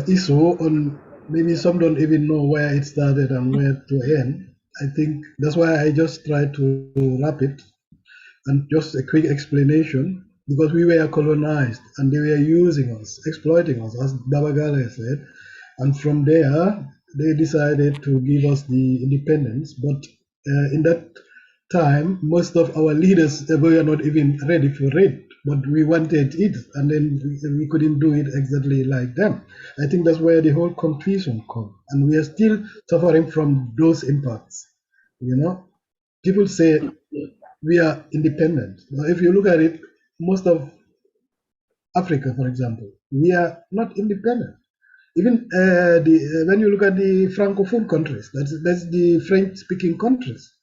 issue, and maybe some don't even know where it started and where to end. I think that's why I just try to wrap it and just a quick explanation, because we were colonized and they were using us, exploiting us, as Babagale said, and from there they decided to give us the independence. But in that time, most of our leaders were not even ready for it, but we wanted it, and then we couldn't do it exactly like them. I think that's where the whole confusion comes, and we are still suffering from those impacts. You know, people say we are independent. But if you look at it, most of Africa, for example, we are not independent. Even when you look at the Francophone countries, that's the French-speaking countries.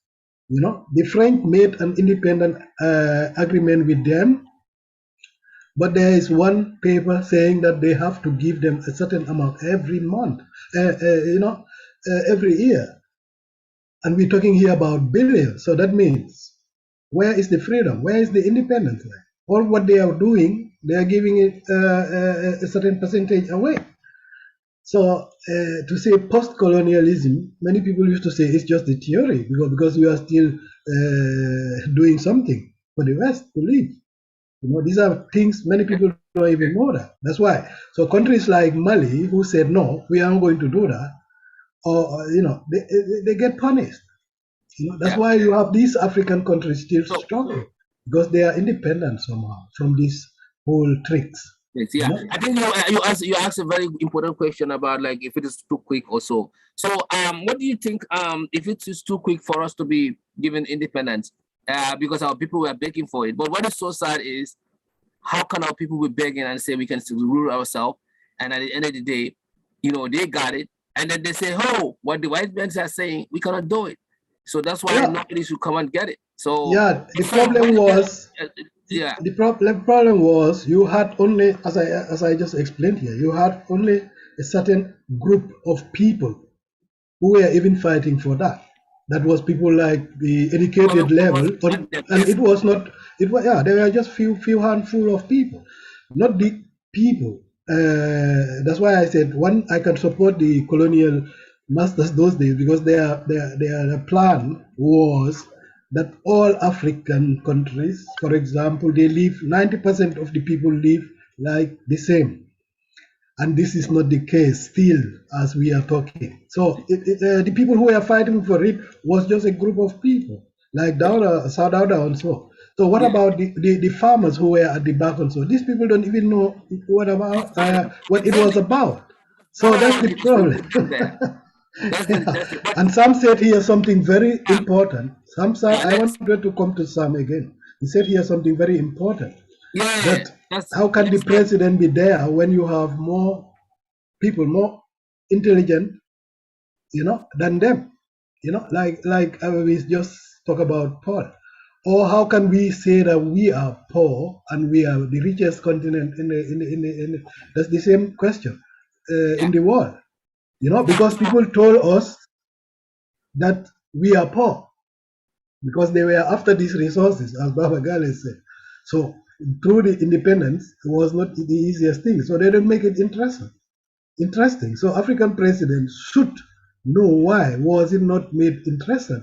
You know, the French made an independent agreement with them, but there is one paper saying that they have to give them a certain amount every month, every year. And we're talking here about billions. So that means, where is the freedom? Where is the independence? All what they are doing, they are giving it a certain percentage away. So to say post-colonialism, many people used to say it's just the theory, because we are still doing something for the West to live. You know, these are things many people don't even know that. That's why. So countries like Mali, who said no, we aren't going to do that, or they get punished. You know, that's why you have these African countries still struggling, because they are independent somehow from these whole tricks. Yes, yeah. You know? I think you asked a very important question about like if it is too quick or so. So what do you think if it is too quick for us to be given independence? Because our people were begging for it. But what is so sad is, how can our people be begging and say we can still rule ourselves, and at the end of the day, they got it, and then they say, oh, what the white men are saying, we cannot do it. So that's why nobody should come and get it. So the problem was the problem was you had only, as I just explained here, you had only a certain group of people who were even fighting for that. That was people like the educated level, and it was not. It was there were just few handful of people, not the people. That's why I said I can support the colonial masters those days, because their plan was that all African countries, for example, they live 90% of the people live like the same. And this is not the case still as we are talking. So the people who were fighting for it was just a group of people, like South Dauda and so. So what about the farmers who were at the back and so? These people don't even know what it was about. So that's the problem. And Sam said here something very important. Sam said, I wanted to come to Sam again. He said here something very important. How can the president be there when you have more people, more intelligent, than them? Like we just talk about Paul. Or how can we say that we are poor and we are the richest continent in the that's the same question in the world. Because people told us that we are poor because they were after these resources, as Baba Gale said. So through the independence, it was not the easiest thing. So they don't make it interesting. So African presidents should know why was it not made interesting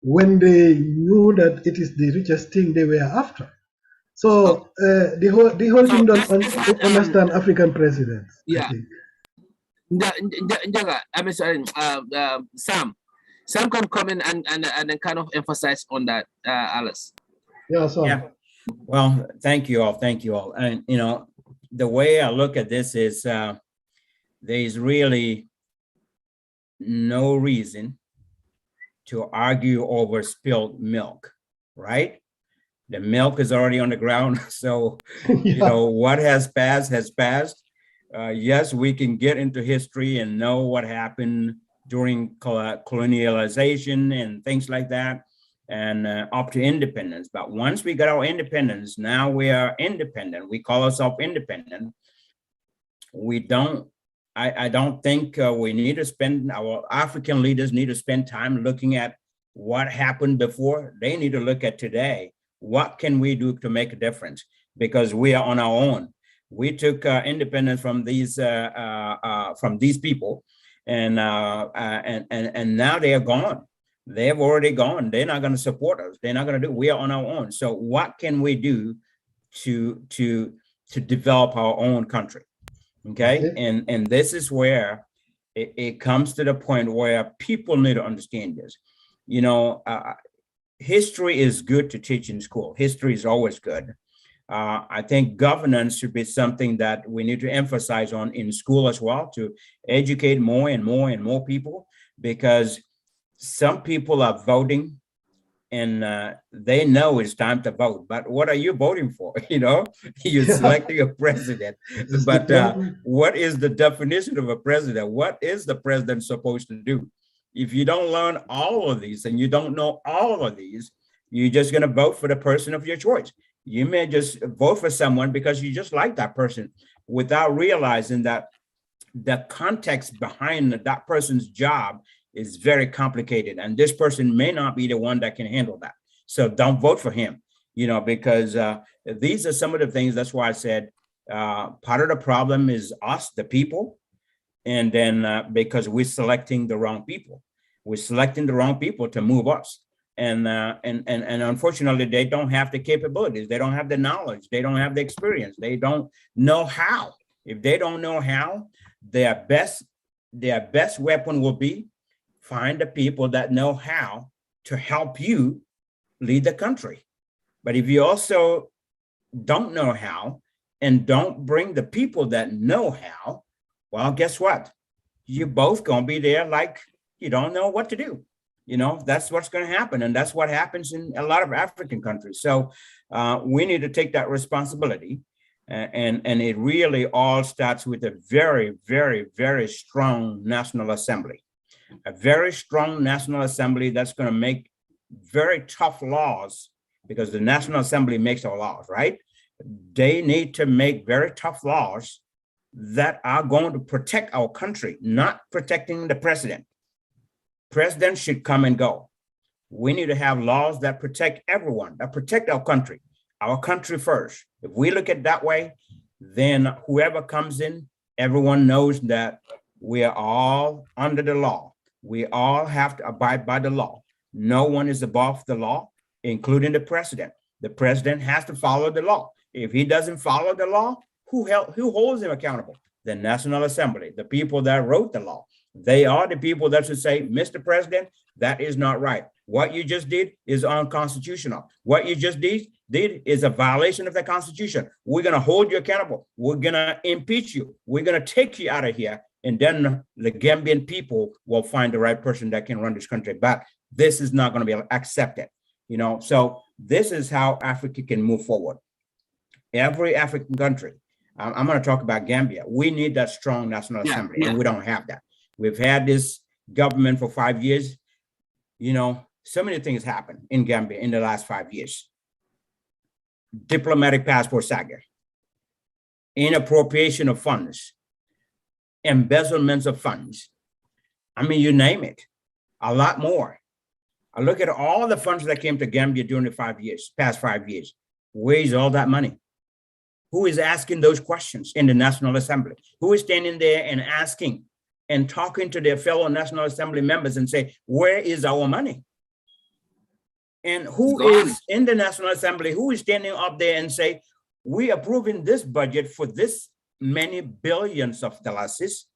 when they knew that it is the richest thing they were after. So the whole thing don't understand African presidents. Yeah. I mean, sorry, Sam can come in and then kind of emphasize on that, Alice. Yeah, so. Yeah. Well, thank you all. Thank you all. And, you know, the way I look at this is there's really no reason to argue over spilled milk, right? The milk is already on the ground. So, you know, what has passed has passed. Yes, we can get into history and know what happened during colonialization and things like that, and up to independence. But once we got our independence, now we are independent. We call ourselves independent. We don't, I don't think we need to spend, our African leaders need to spend time looking at what happened before. They need to look at today. What can we do to make a difference? Because we are on our own. We took independence from these people, and now they are gone. They have already gone. They're not going to support us. They're not going to do. We are on our own. So what can we do to develop our own country? Okay, and this is where it comes to the point where people need to understand this. You know, history is good to teach in school. History is always good. I think governance should be something that we need to emphasize on in school as well, to educate more and more and more people, because some people are voting and they know it's time to vote, but what are you voting for? You know, you're selecting a president, but what is the definition of a president? What is the president supposed to do? If you don't learn all of these and you don't know all of these, you're just going to vote for the person of your choice. You may just vote for someone because you just like that person without realizing that the context behind that person's job is very complicated. And this person may not be the one that can handle that. So don't vote for him, you know, because these are some of the things. That's why I said part of the problem is us, the people. And then because we're selecting the wrong people, we're selecting the wrong people to move us. And unfortunately, they don't have the capabilities. They don't have the knowledge. They don't have the experience. They don't know how. If they don't know how, their best weapon will be find the people that know how to help you lead the country. But if you also don't know how and don't bring the people that know how, well, guess what? You're both going to be there like you don't know what to do. You know, that's what's going to happen. And that's what happens in a lot of African countries. So we need to take that responsibility. And it really all starts with a very, very, very strong National Assembly. A very strong National Assembly that's going to make very tough laws, because the National Assembly makes our laws, right? They need to make very tough laws that are going to protect our country, not protecting the president. President should come and go. We need to have laws that protect everyone, that protect our country first. If we look at it that way, then whoever comes in, everyone knows that we are all under the law. We all have to abide by the law. No one is above the law, including the president. The president has to follow the law. If he doesn't follow the law, who holds him accountable? The National Assembly, the people that wrote the law. They are the people that should say, Mr. President, that is not right. What you just did is unconstitutional. What you just did is a violation of the Constitution. We're going to hold you accountable. We're going to impeach you. We're going to take you out of here. And then the Gambian people will find the right person that can run this country. But this is not going to be accepted. You know, so this is how Africa can move forward. Every African country, I'm going to talk about Gambia. We need that strong National Assembly, and we don't have that. We've had this government for 5 years. You know, so many things happened in Gambia in the last 5 years. Diplomatic passport saga, inappropriation of funds, embezzlements of funds. I mean, you name it, a lot more. I look at all the funds that came to Gambia during the past 5 years. Where is all that money? Who is asking those questions in the National Assembly? Who is standing there and asking and talking to their fellow National Assembly members and say, where is our money? And who is in the National Assembly, who is standing up there and say, we approving this budget for this many billions of dollars?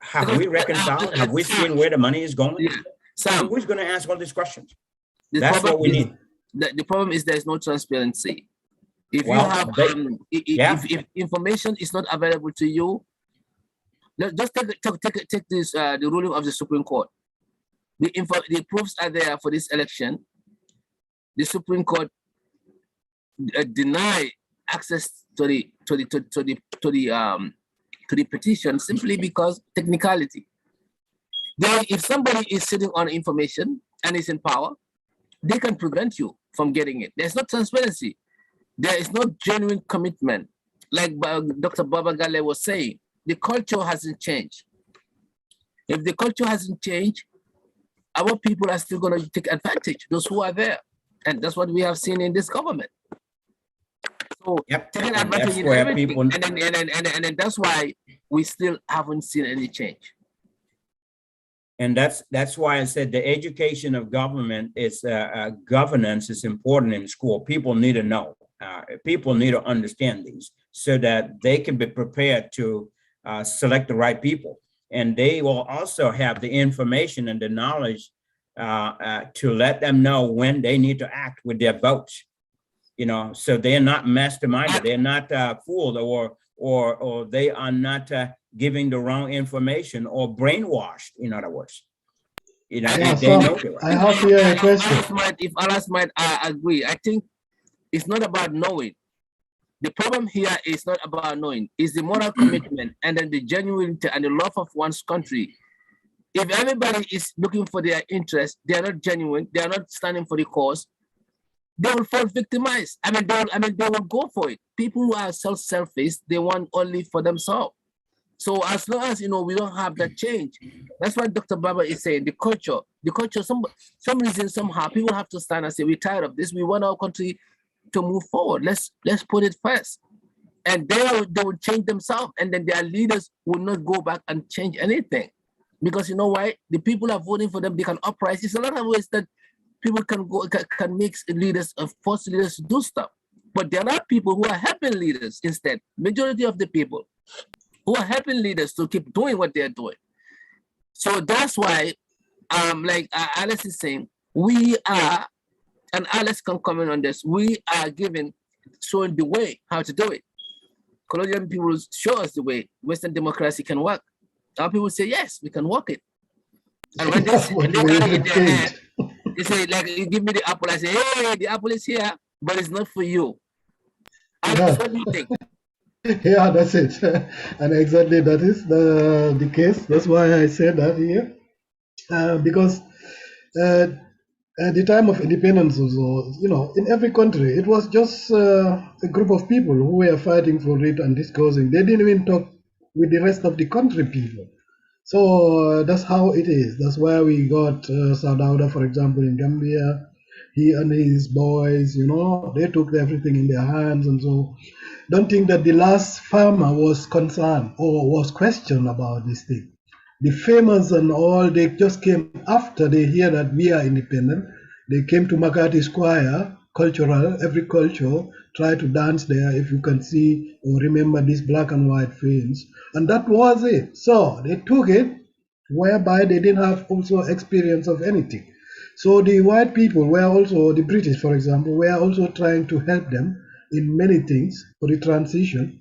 Have we reconciled? Have we seen where the money is going? Yeah. Sam, who's going to ask all these questions? That's what we need. The problem is there's no transparency. If you have, if information is not available to you, just take this the ruling of the Supreme Court. The proofs are there for this election. The Supreme Court deny access to the petition simply because technicality. If somebody is sitting on information and is in power, they can prevent you from getting it. There's no transparency. There is no genuine commitment. Like Dr. Baba Gale was saying, the culture hasn't changed. If the culture hasn't changed, our people are still going to take advantage, those who are there. And that's what we have seen in this government. So taking advantage of everything. And then that's why we still haven't seen any change. And that's why I said the education of government is governance is important in school. People need to know. People need to understand these so that they can be prepared to select the right people. And they will also have the information and the knowledge to let them know when they need to act with their votes. You know, so they're not masterminded, they're not fooled, or they are not giving the wrong information or brainwashed. In other words, you know, yeah, they know. I have here a question. If others might agree, I think it's not about knowing. The problem here is not about knowing, it's the moral commitment and then the genuinity and the love of one's country. If everybody is looking for their interest, they are not genuine, they are not standing for the cause, they will fall victimized. They will go for it. People who are selfish, they want only for themselves. So as long as, you know, we don't have that change, that's what Dr. Baba is saying, the culture, some reason, somehow, people have to stand and say, we're tired of this, we want our country to move forward. Let's put it first. And they will change themselves, and then their leaders will not go back and change anything. Because you know why? The people are voting for them, they can uprise. There's a lot of ways that people can make leaders, force leaders to do stuff. But there are people who are helping leaders instead. Majority of the people who are helping leaders to keep doing what they're doing. So that's why, like Alice is saying, we are, and Alice can comment on this, we are showing the way how to do it. Colonial people show us the way Western democracy can work. Our people say, yes, we can work it. And when they carry it in their hand, they say, like, you give me the apple, I say, hey, the apple is here, but it's not for you. Alice, what do you think? Yeah, that's it. And exactly that is the case. That's why I said that here. Because at the time of independence also, you know, in every country, it was just a group of people who were fighting for it and discussing. They didn't even talk with the rest of the country people. So that's how it is. That's why we got Sadauda, for example, in Gambia. He and his boys, you know, they took everything in their hands. And so don't think that the last farmer was concerned or was questioned about this thing. The farmers and all, they just came after they hear that we are independent. They came to Makati Square, cultural, every culture, try to dance there, if you can see or remember these black and white films. And that was it. So they took it, whereby they didn't have also experience of anything. So the white people were also, the British, for example, were also trying to help them in many things for the transition.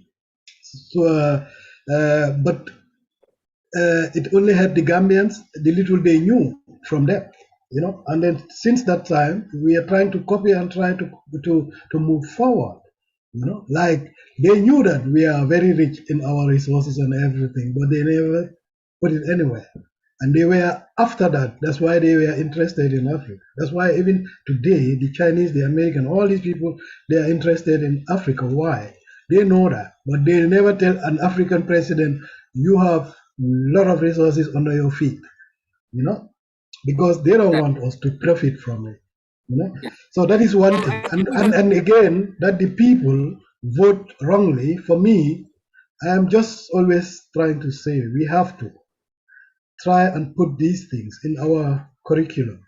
So, but it only had the Gambians, the little they knew from them, you know. And then since that time, we are trying to copy and try to move forward, you know. Like they knew that we are very rich in our resources and everything, but they never put it anywhere. And they were after that. That's why they were interested in Africa. That's why even today, the Chinese, the American, all these people, they are interested in Africa. Why? They know that, but they never tell an African president, you have a lot of resources under your feet, you know, because they don't want us to profit from it, you know. So that is one thing. And again, that the people vote wrongly, for me, I am just always trying to say we have to try and put these things in our curriculum.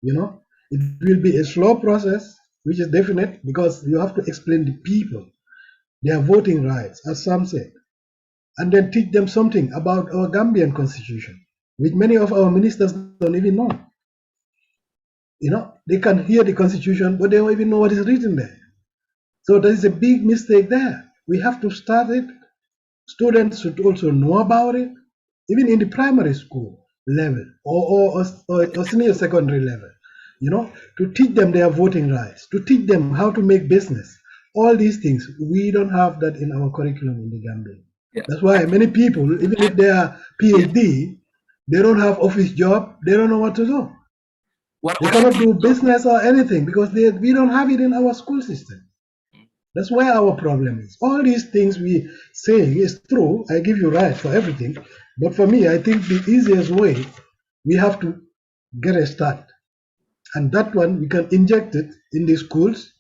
You know, it will be a slow process, which is definite because you have to explain to people their voting rights, as some said, and then teach them something about our Gambian constitution, which many of our ministers don't even know. You know, they can hear the constitution, but they don't even know what is written there. So there is a big mistake there. We have to start it. Students should also know about it, even in the primary school level or senior secondary level, you know, to teach them their voting rights, to teach them how to make business. All these things, we don't have that in our curriculum in the Gambia. Yeah. That's why many people, even if they are PhD, they don't have office job, they don't know what to do. They cannot do business or anything because we don't have it in our school system. That's where our problem is. All these things we say is true. I give you right for everything. But for me, I think the easiest way, we have to get a start. And that one, we can inject it in the schools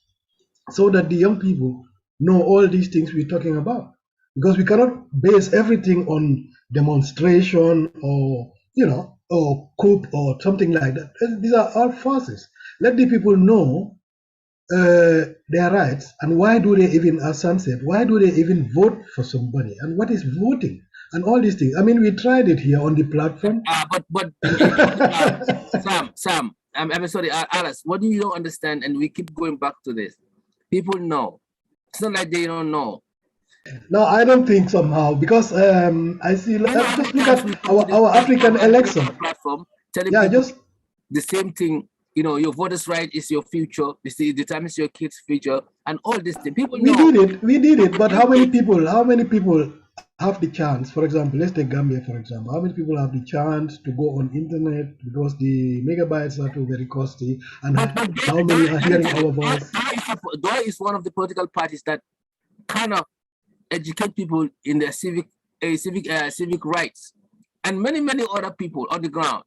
so that the young people know all these things we're talking about. Because we cannot base everything on demonstration or, you know, or coup or something like that. These are all forces. Let the people know their rights, and why do they even, as Sam said, why do they even vote for somebody, and what is voting, and all these things. I mean, we tried it here on the platform. But Sam, I'm sorry, Alice, what do you don't understand? And we keep going back to this. People know. It's not like they don't know. No, I don't think somehow, because I see. Just look at our African election platform. Telling just the same thing. You know, your voters' right is your future. It determines your kids' future, and all these things. People know. We did it. But how many people have the chance? For example, let's take Gambia, for example. How many people have the chance to go on internet because the megabytes are too very costly? And how many are hearing our voice? DOI is one of the political parties that kind of educate people in their civic rights, and many other people on the ground.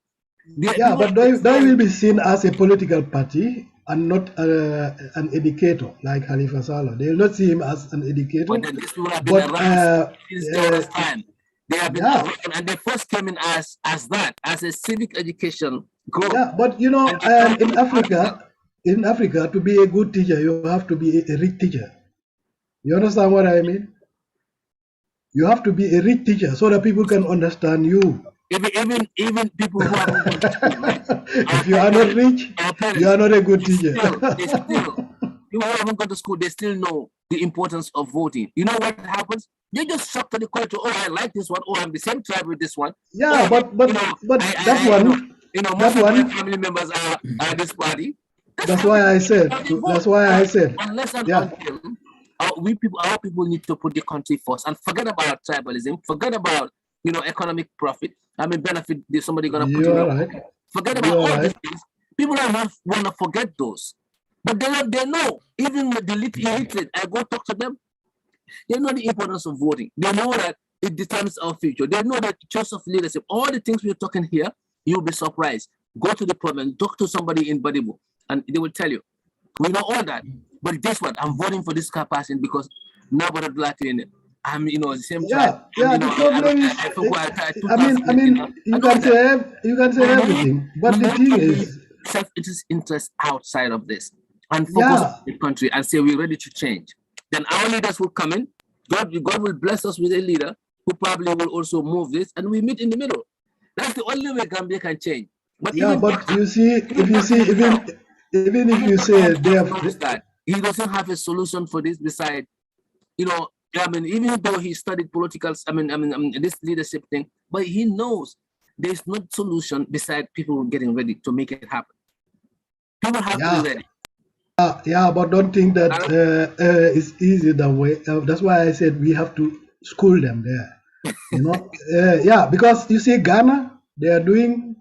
But they will be seen as a political party and not an educator like Khalifa Saleh. They will not see him as an educator. But then these people have been around since time. They have been around, and they first came in as a civic education group. Yeah, but you know, in Africa, to be a good teacher, you have to be a rich teacher. You understand what I mean? You have to be a rich teacher so that people can understand you. Even people who haven't gone to school, right? If you are not rich, you are not a good teacher. People who haven't gone to school, they still know the importance of voting. You know what happens? They just shock to the culture. Oh, I like this one. Oh, I'm the same tribe with this one. Yeah, but that one, most of my family members are this party. That's why I said. Unless and until our people need to put the country first and forget about tribalism. Forget about economic profit. I mean, benefit somebody gonna put right. Forget about all these things. People don't want to forget those, but they know. Even with the illiterate, I go talk to them. They know the importance of voting. They know that it determines our future. They know that choice of leadership. All the things we're talking here, you'll be surprised. Go to the problem, talk to somebody in Badibu, and they will tell you. We know all that, but guess what? I'm voting for this person because nobody would like to in it. I'm, the same time. The problem is, you can say everything, but the thing is, self-interest outside of this, and focus on the country and say we're ready to change. Then our leaders will come in. God will bless us with a leader who probably will also move this, and we meet in the middle. That's the only way Gambia can change. But you see, even if you say they have, he doesn't have a solution for this. Besides, even though he studied political, this leadership thing, but he knows there's no solution besides people getting ready to make it happen. People have to be ready. But don't think that it's easy that way. That's why I said we have to school them there. Because you see, Ghana, they are doing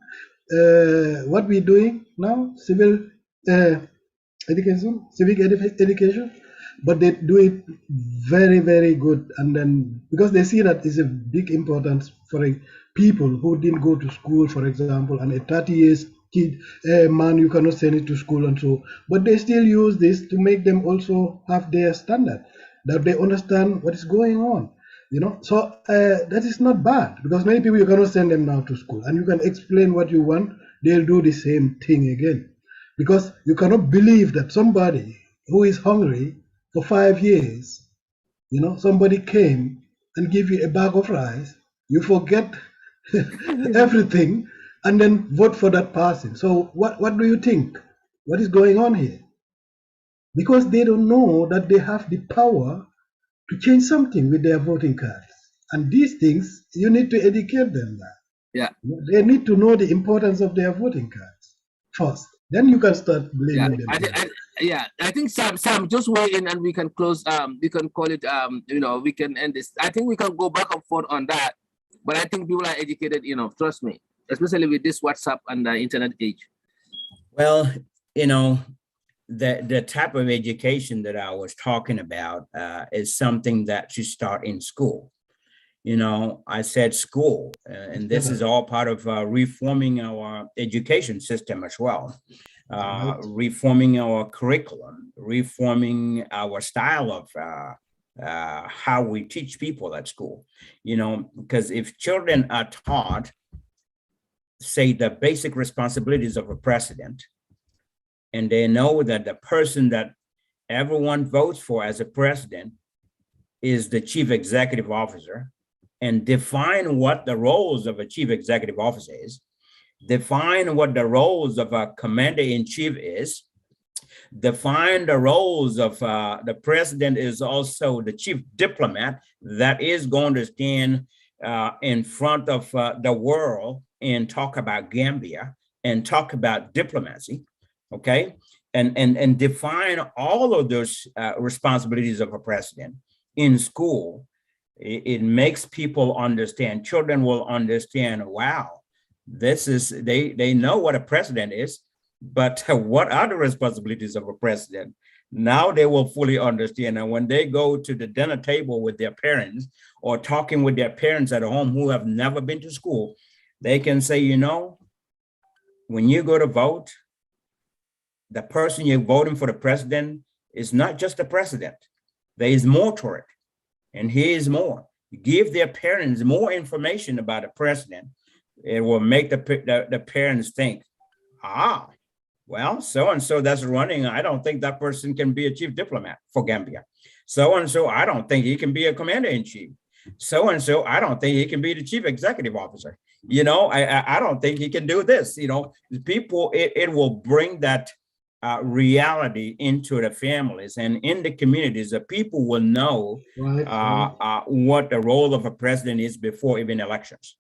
what we're doing now, civic education, but they do it very, very good. And then because they see that it's a big importance for people who didn't go to school, for example, and a 30 years kid, man, you cannot send it to school and so, but they still use this to make them also have their standard, that they understand what is going on, so that is not bad, because many people you cannot send them now to school, and you can explain what you want, they'll do the same thing again. Because you cannot believe that somebody who is hungry for 5 years, somebody came and give you a bag of rice, you forget everything and then vote for that person. So what do you think? What is going on here? Because they don't know that they have the power to change something with their voting cards. And these things, you need to educate them that. Yeah. They need to know the importance of their voting cards first. Then you can start blaming them. I think Sam, just weigh in and we can close. We can call it. We can end this. I think we can go back and forth on that, but I think people are educated enough. Trust me, especially with this WhatsApp and the internet age. Well, the type of education that I was talking about is something that should start in school. I said school, and this is all part of reforming our education system as well, reforming our curriculum, reforming our style of how we teach people at school, because if children are taught, say, the basic responsibilities of a president, and they know that the person that everyone votes for as a president is the chief executive officer, and define what the roles of a chief executive officer is, define what the roles of a commander-in-chief is, define the roles of the president is also the chief diplomat that is going to stand in front of the world and talk about Gambia and talk about diplomacy, okay? And define all of those responsibilities of a president in school. It makes people understand, children will understand, wow, they know what a president is, but what are the responsibilities of a president? Now they will fully understand. And when they go to the dinner table with their parents or talking with their parents at home who have never been to school, they can say, when you go to vote, the person you're voting for the president is not just the president. There is more to it. And here's more. Give their parents more information about the president. It will make the parents think, well, so-and-so that's running, I don't think that person can be a chief diplomat for Gambia. So-and-so, I don't think he can be a commander-in-chief. So-and-so, I don't think he can be the chief executive officer. I don't think he can do this. People, it will bring that reality into the families and in the communities. The people will know what the role of a president is before even elections.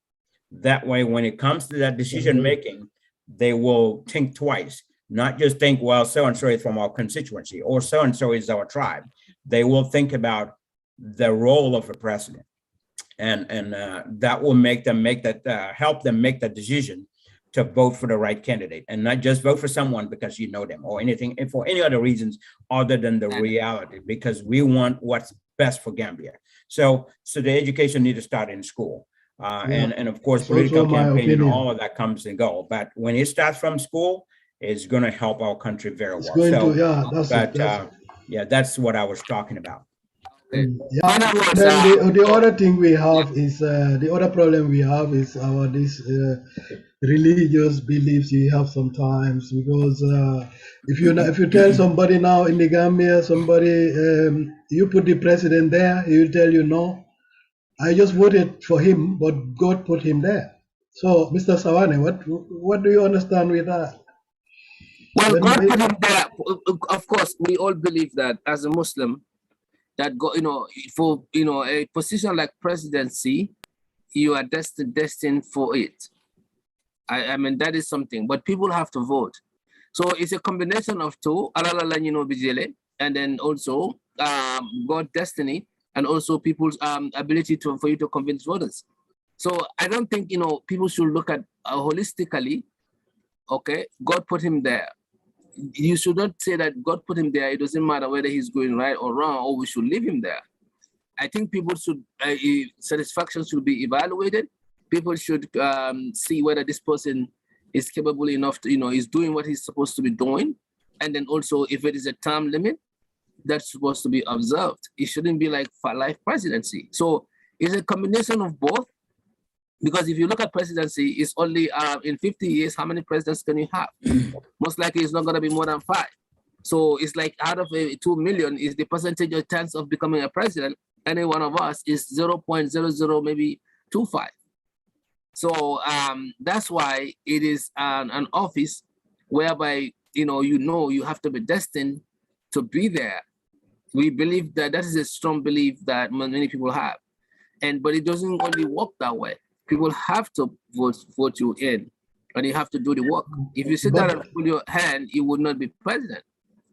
That way, when it comes to that decision making, they will think twice, not just think, well, so-and-so is from our constituency or so-and-so is our tribe. They will think about the role of a president, and that will make them help them make that decision to vote for the right candidate, and not just vote for someone because you know them or anything, and for any other reasons other than the reality, because we want what's best for Gambia. So the education needs to start in school. And of course, political campaign and all of that comes and go. But when it starts from school, it's going to help our country very well. That's what I was talking about. Then the other thing we have is the other problem we have is this religious beliefs you have sometimes, because if you tell somebody now in the Gambia, you put the president there, he will tell you no, I just voted for him, but God put him there. So, Mr. Sawane, what do you understand with that? Well, God put him there. Of course, we all believe that as a Muslim, that God, for a position like presidency, you are destined for it. I mean, that is something. But people have to vote. So it's a combination of two, and then also God's destiny, and also people's ability for you to convince voters. So I don't think, people should look at holistically, okay, God put him there. You should not say that God put him there. It doesn't matter whether he's going right or wrong, or we should leave him there. I think people should, satisfaction should be evaluated. People should see whether this person is capable enough to, is doing what he's supposed to be doing. And then also, if it is a term limit, that's supposed to be observed. It shouldn't be like for life presidency. So it's a combination of both. Because if you look at presidency, it's only in 50 years, how many presidents can you have? Most likely it's not going to be more than 5. So it's like out of 2 million is the percentage of chance of becoming a president. Any one of us is 0.00 maybe 25. So that's why it is an office whereby you have to be destined to be there. We believe that is a strong belief that many people have, but it doesn't only work that way. People have to vote you in, and you have to do the work. If you sit down and put your hand, you would not be president.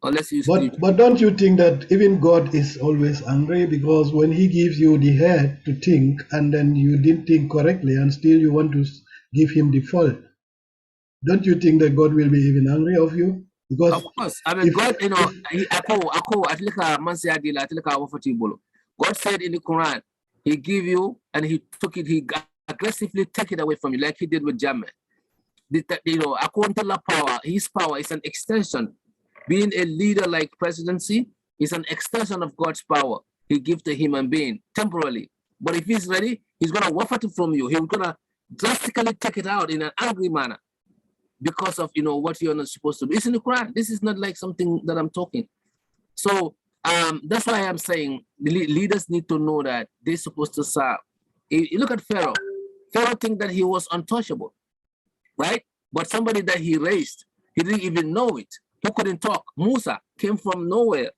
Unless you but don't you think that even God is always angry, because when he gives you the head to think and then you didn't think correctly and still you want to give him the fault? Don't you think that God will be even angry of you? Because of course, I mean, God, God said in the Quran, he give you and he took it, he aggressively take it away from you, like he did with Jammeh. According to power, his power is an extension. Being a leader like presidency is an extension of God's power he gives to human being temporarily. But if he's ready, he's going to waft it from you. He's going to drastically take it out in an angry manner because of what you're not supposed to do. It's in the Quran. This is not like something that I'm talking. So that's why I'm saying the leaders need to know that they're supposed to serve. You look at Pharaoh. Pharaoh think that he was untouchable, right? But somebody that he raised, he didn't even know it. Who couldn't talk? Musa came from nowhere,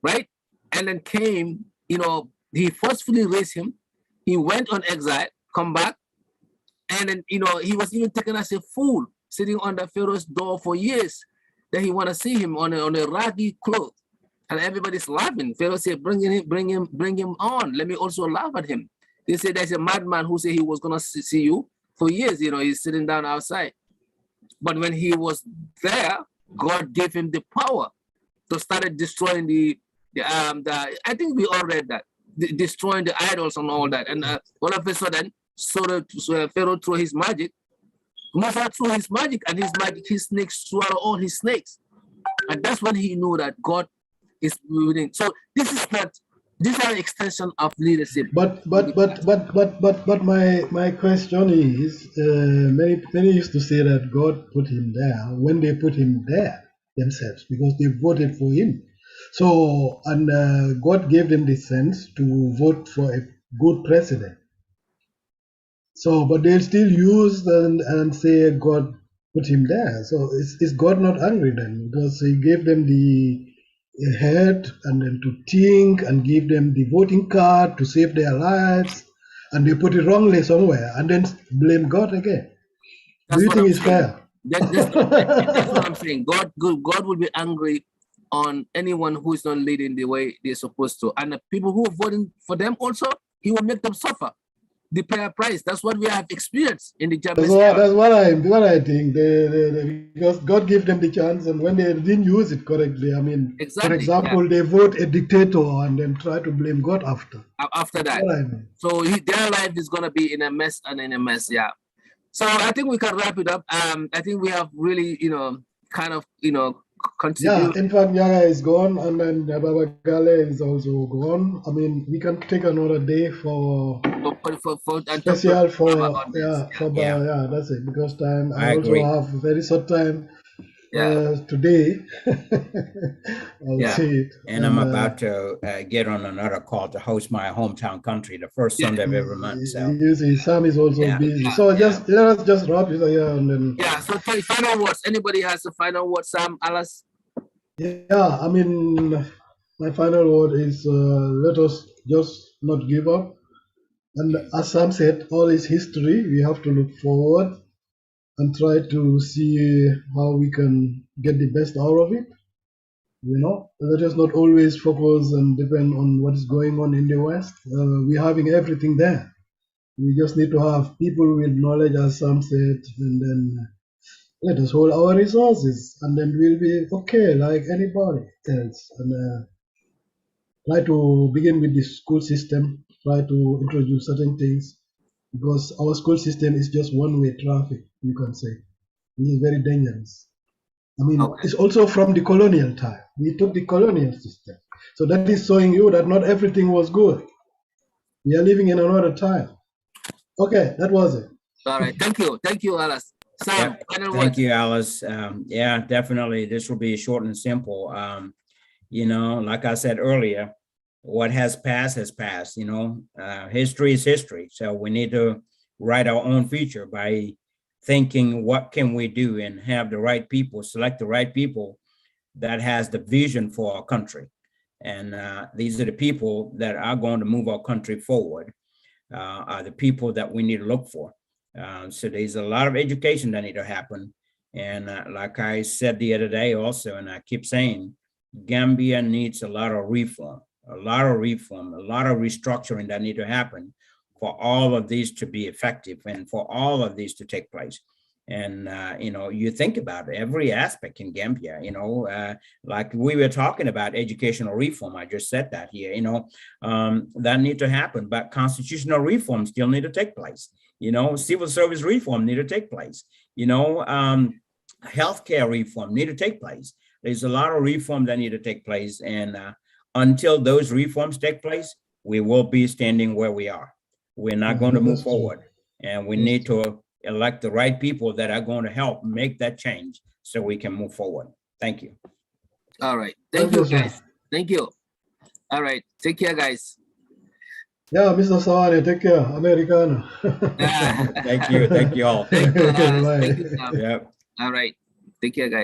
right? And then came, he forcefully raised him. He went on exile, come back. And then, he was even taken as a fool, sitting under Pharaoh's door for years. Then he want to see him on a raggy cloth. And everybody's laughing. Pharaoh said, bring him on. Let me also laugh at him. They said there's a madman who said he was going to see you for years. He's sitting down outside. But when he was there, God gave him the power to start destroying the I think we all read that, destroying the idols and all that. And all of a sudden, Pharaoh threw his magic. Musa threw his magic, and his snakes swallow all his snakes. And that's when he knew that God is within. So this is an extension of leadership. But my question is, many used to say that God put him there when they put him there themselves because they voted for him. So God gave them the sense to vote for a good president. So, but they'll still use and say God put him there. So is God not angry then? Because he gave them the head and then to think and give them the voting card to save their lives, and they put it wrongly somewhere and then blame God again. Do you think it's fair? That's what I'm saying. God will be angry on anyone who is not leading the way they're supposed to. And the people who are voting for them also, he will make them suffer. The fair price. That's what we have experienced in the Japanese. That's what I think. Because God gave them the chance, and when they didn't use it correctly, I mean, exactly, for example, they vote a dictator and then try to blame God after. After that. I mean. So their life is going to be in a mess and in a mess, yeah. So I think we can wrap it up. I think we have really, kind of, contributed. Yeah, in fact, Yaga is gone, and then Baba Gale is also gone. I mean, we can take another day for special that's it, because time. I also have very short time today. I'll see it. And I'm about to get on another call to host my hometown country, the first Sunday of every month. So you see, Sam is also busy. So let us just wrap it here and then. Yeah. So final words. Anybody has a final word? Sam, Alice. Yeah. I mean, my final word is let us just not give up. And as Sam said, all is history. We have to look forward and try to see how we can get the best out of it. Let us not always focus and depend on what is going on in the West. We're having everything there. We just need to have people with knowledge, as Sam said, and then let us hold our resources, and then we'll be okay like anybody else. And try to begin with the school system, try to introduce certain things, because our school system is just one-way traffic, you can say. It is very dangerous. I mean, it's also from the colonial time. We took the colonial system. So that is showing you that not everything was good. We are living in another time. Okay, that was it. All right. Thank you, Alice. Sam, final Thank words. you, Alice. Yeah, definitely. This will be short and simple. You know, like I said earlier, what has passed, you know, history is history. So we need to write our own future by thinking, what can we do, and have the right people, select the right people that has the vision for our country. And these are the people that are going to move our country forward, are the people that we need to look for. So there's a lot of education that need to happen. And like I said the other day also, and I keep saying, Gambia needs a lot of reform, a lot of restructuring that need to happen for all of these to be effective and for all of these to take place. And, you know, you think about every aspect in Gambia, you know, like we were talking about educational reform. I just said that here, you know, that need to happen, but constitutional reform still need to take place. You know, civil service reform need to take place. You know, healthcare reform need to take place. There's a lot of reform that need to take place. And until those reforms take place, we will be standing where we are. We're not going to move forward. And we need to elect the right people that are going to help make that change so we can move forward. Thank you. All right. Thank you, guys. Thank you. All right. Take care, guys. Yeah, Mr. Sawane, take care. Americano. Thank you. Thank you all. Thank you, Thank you, Sam. Yep. All right. Take care, guys.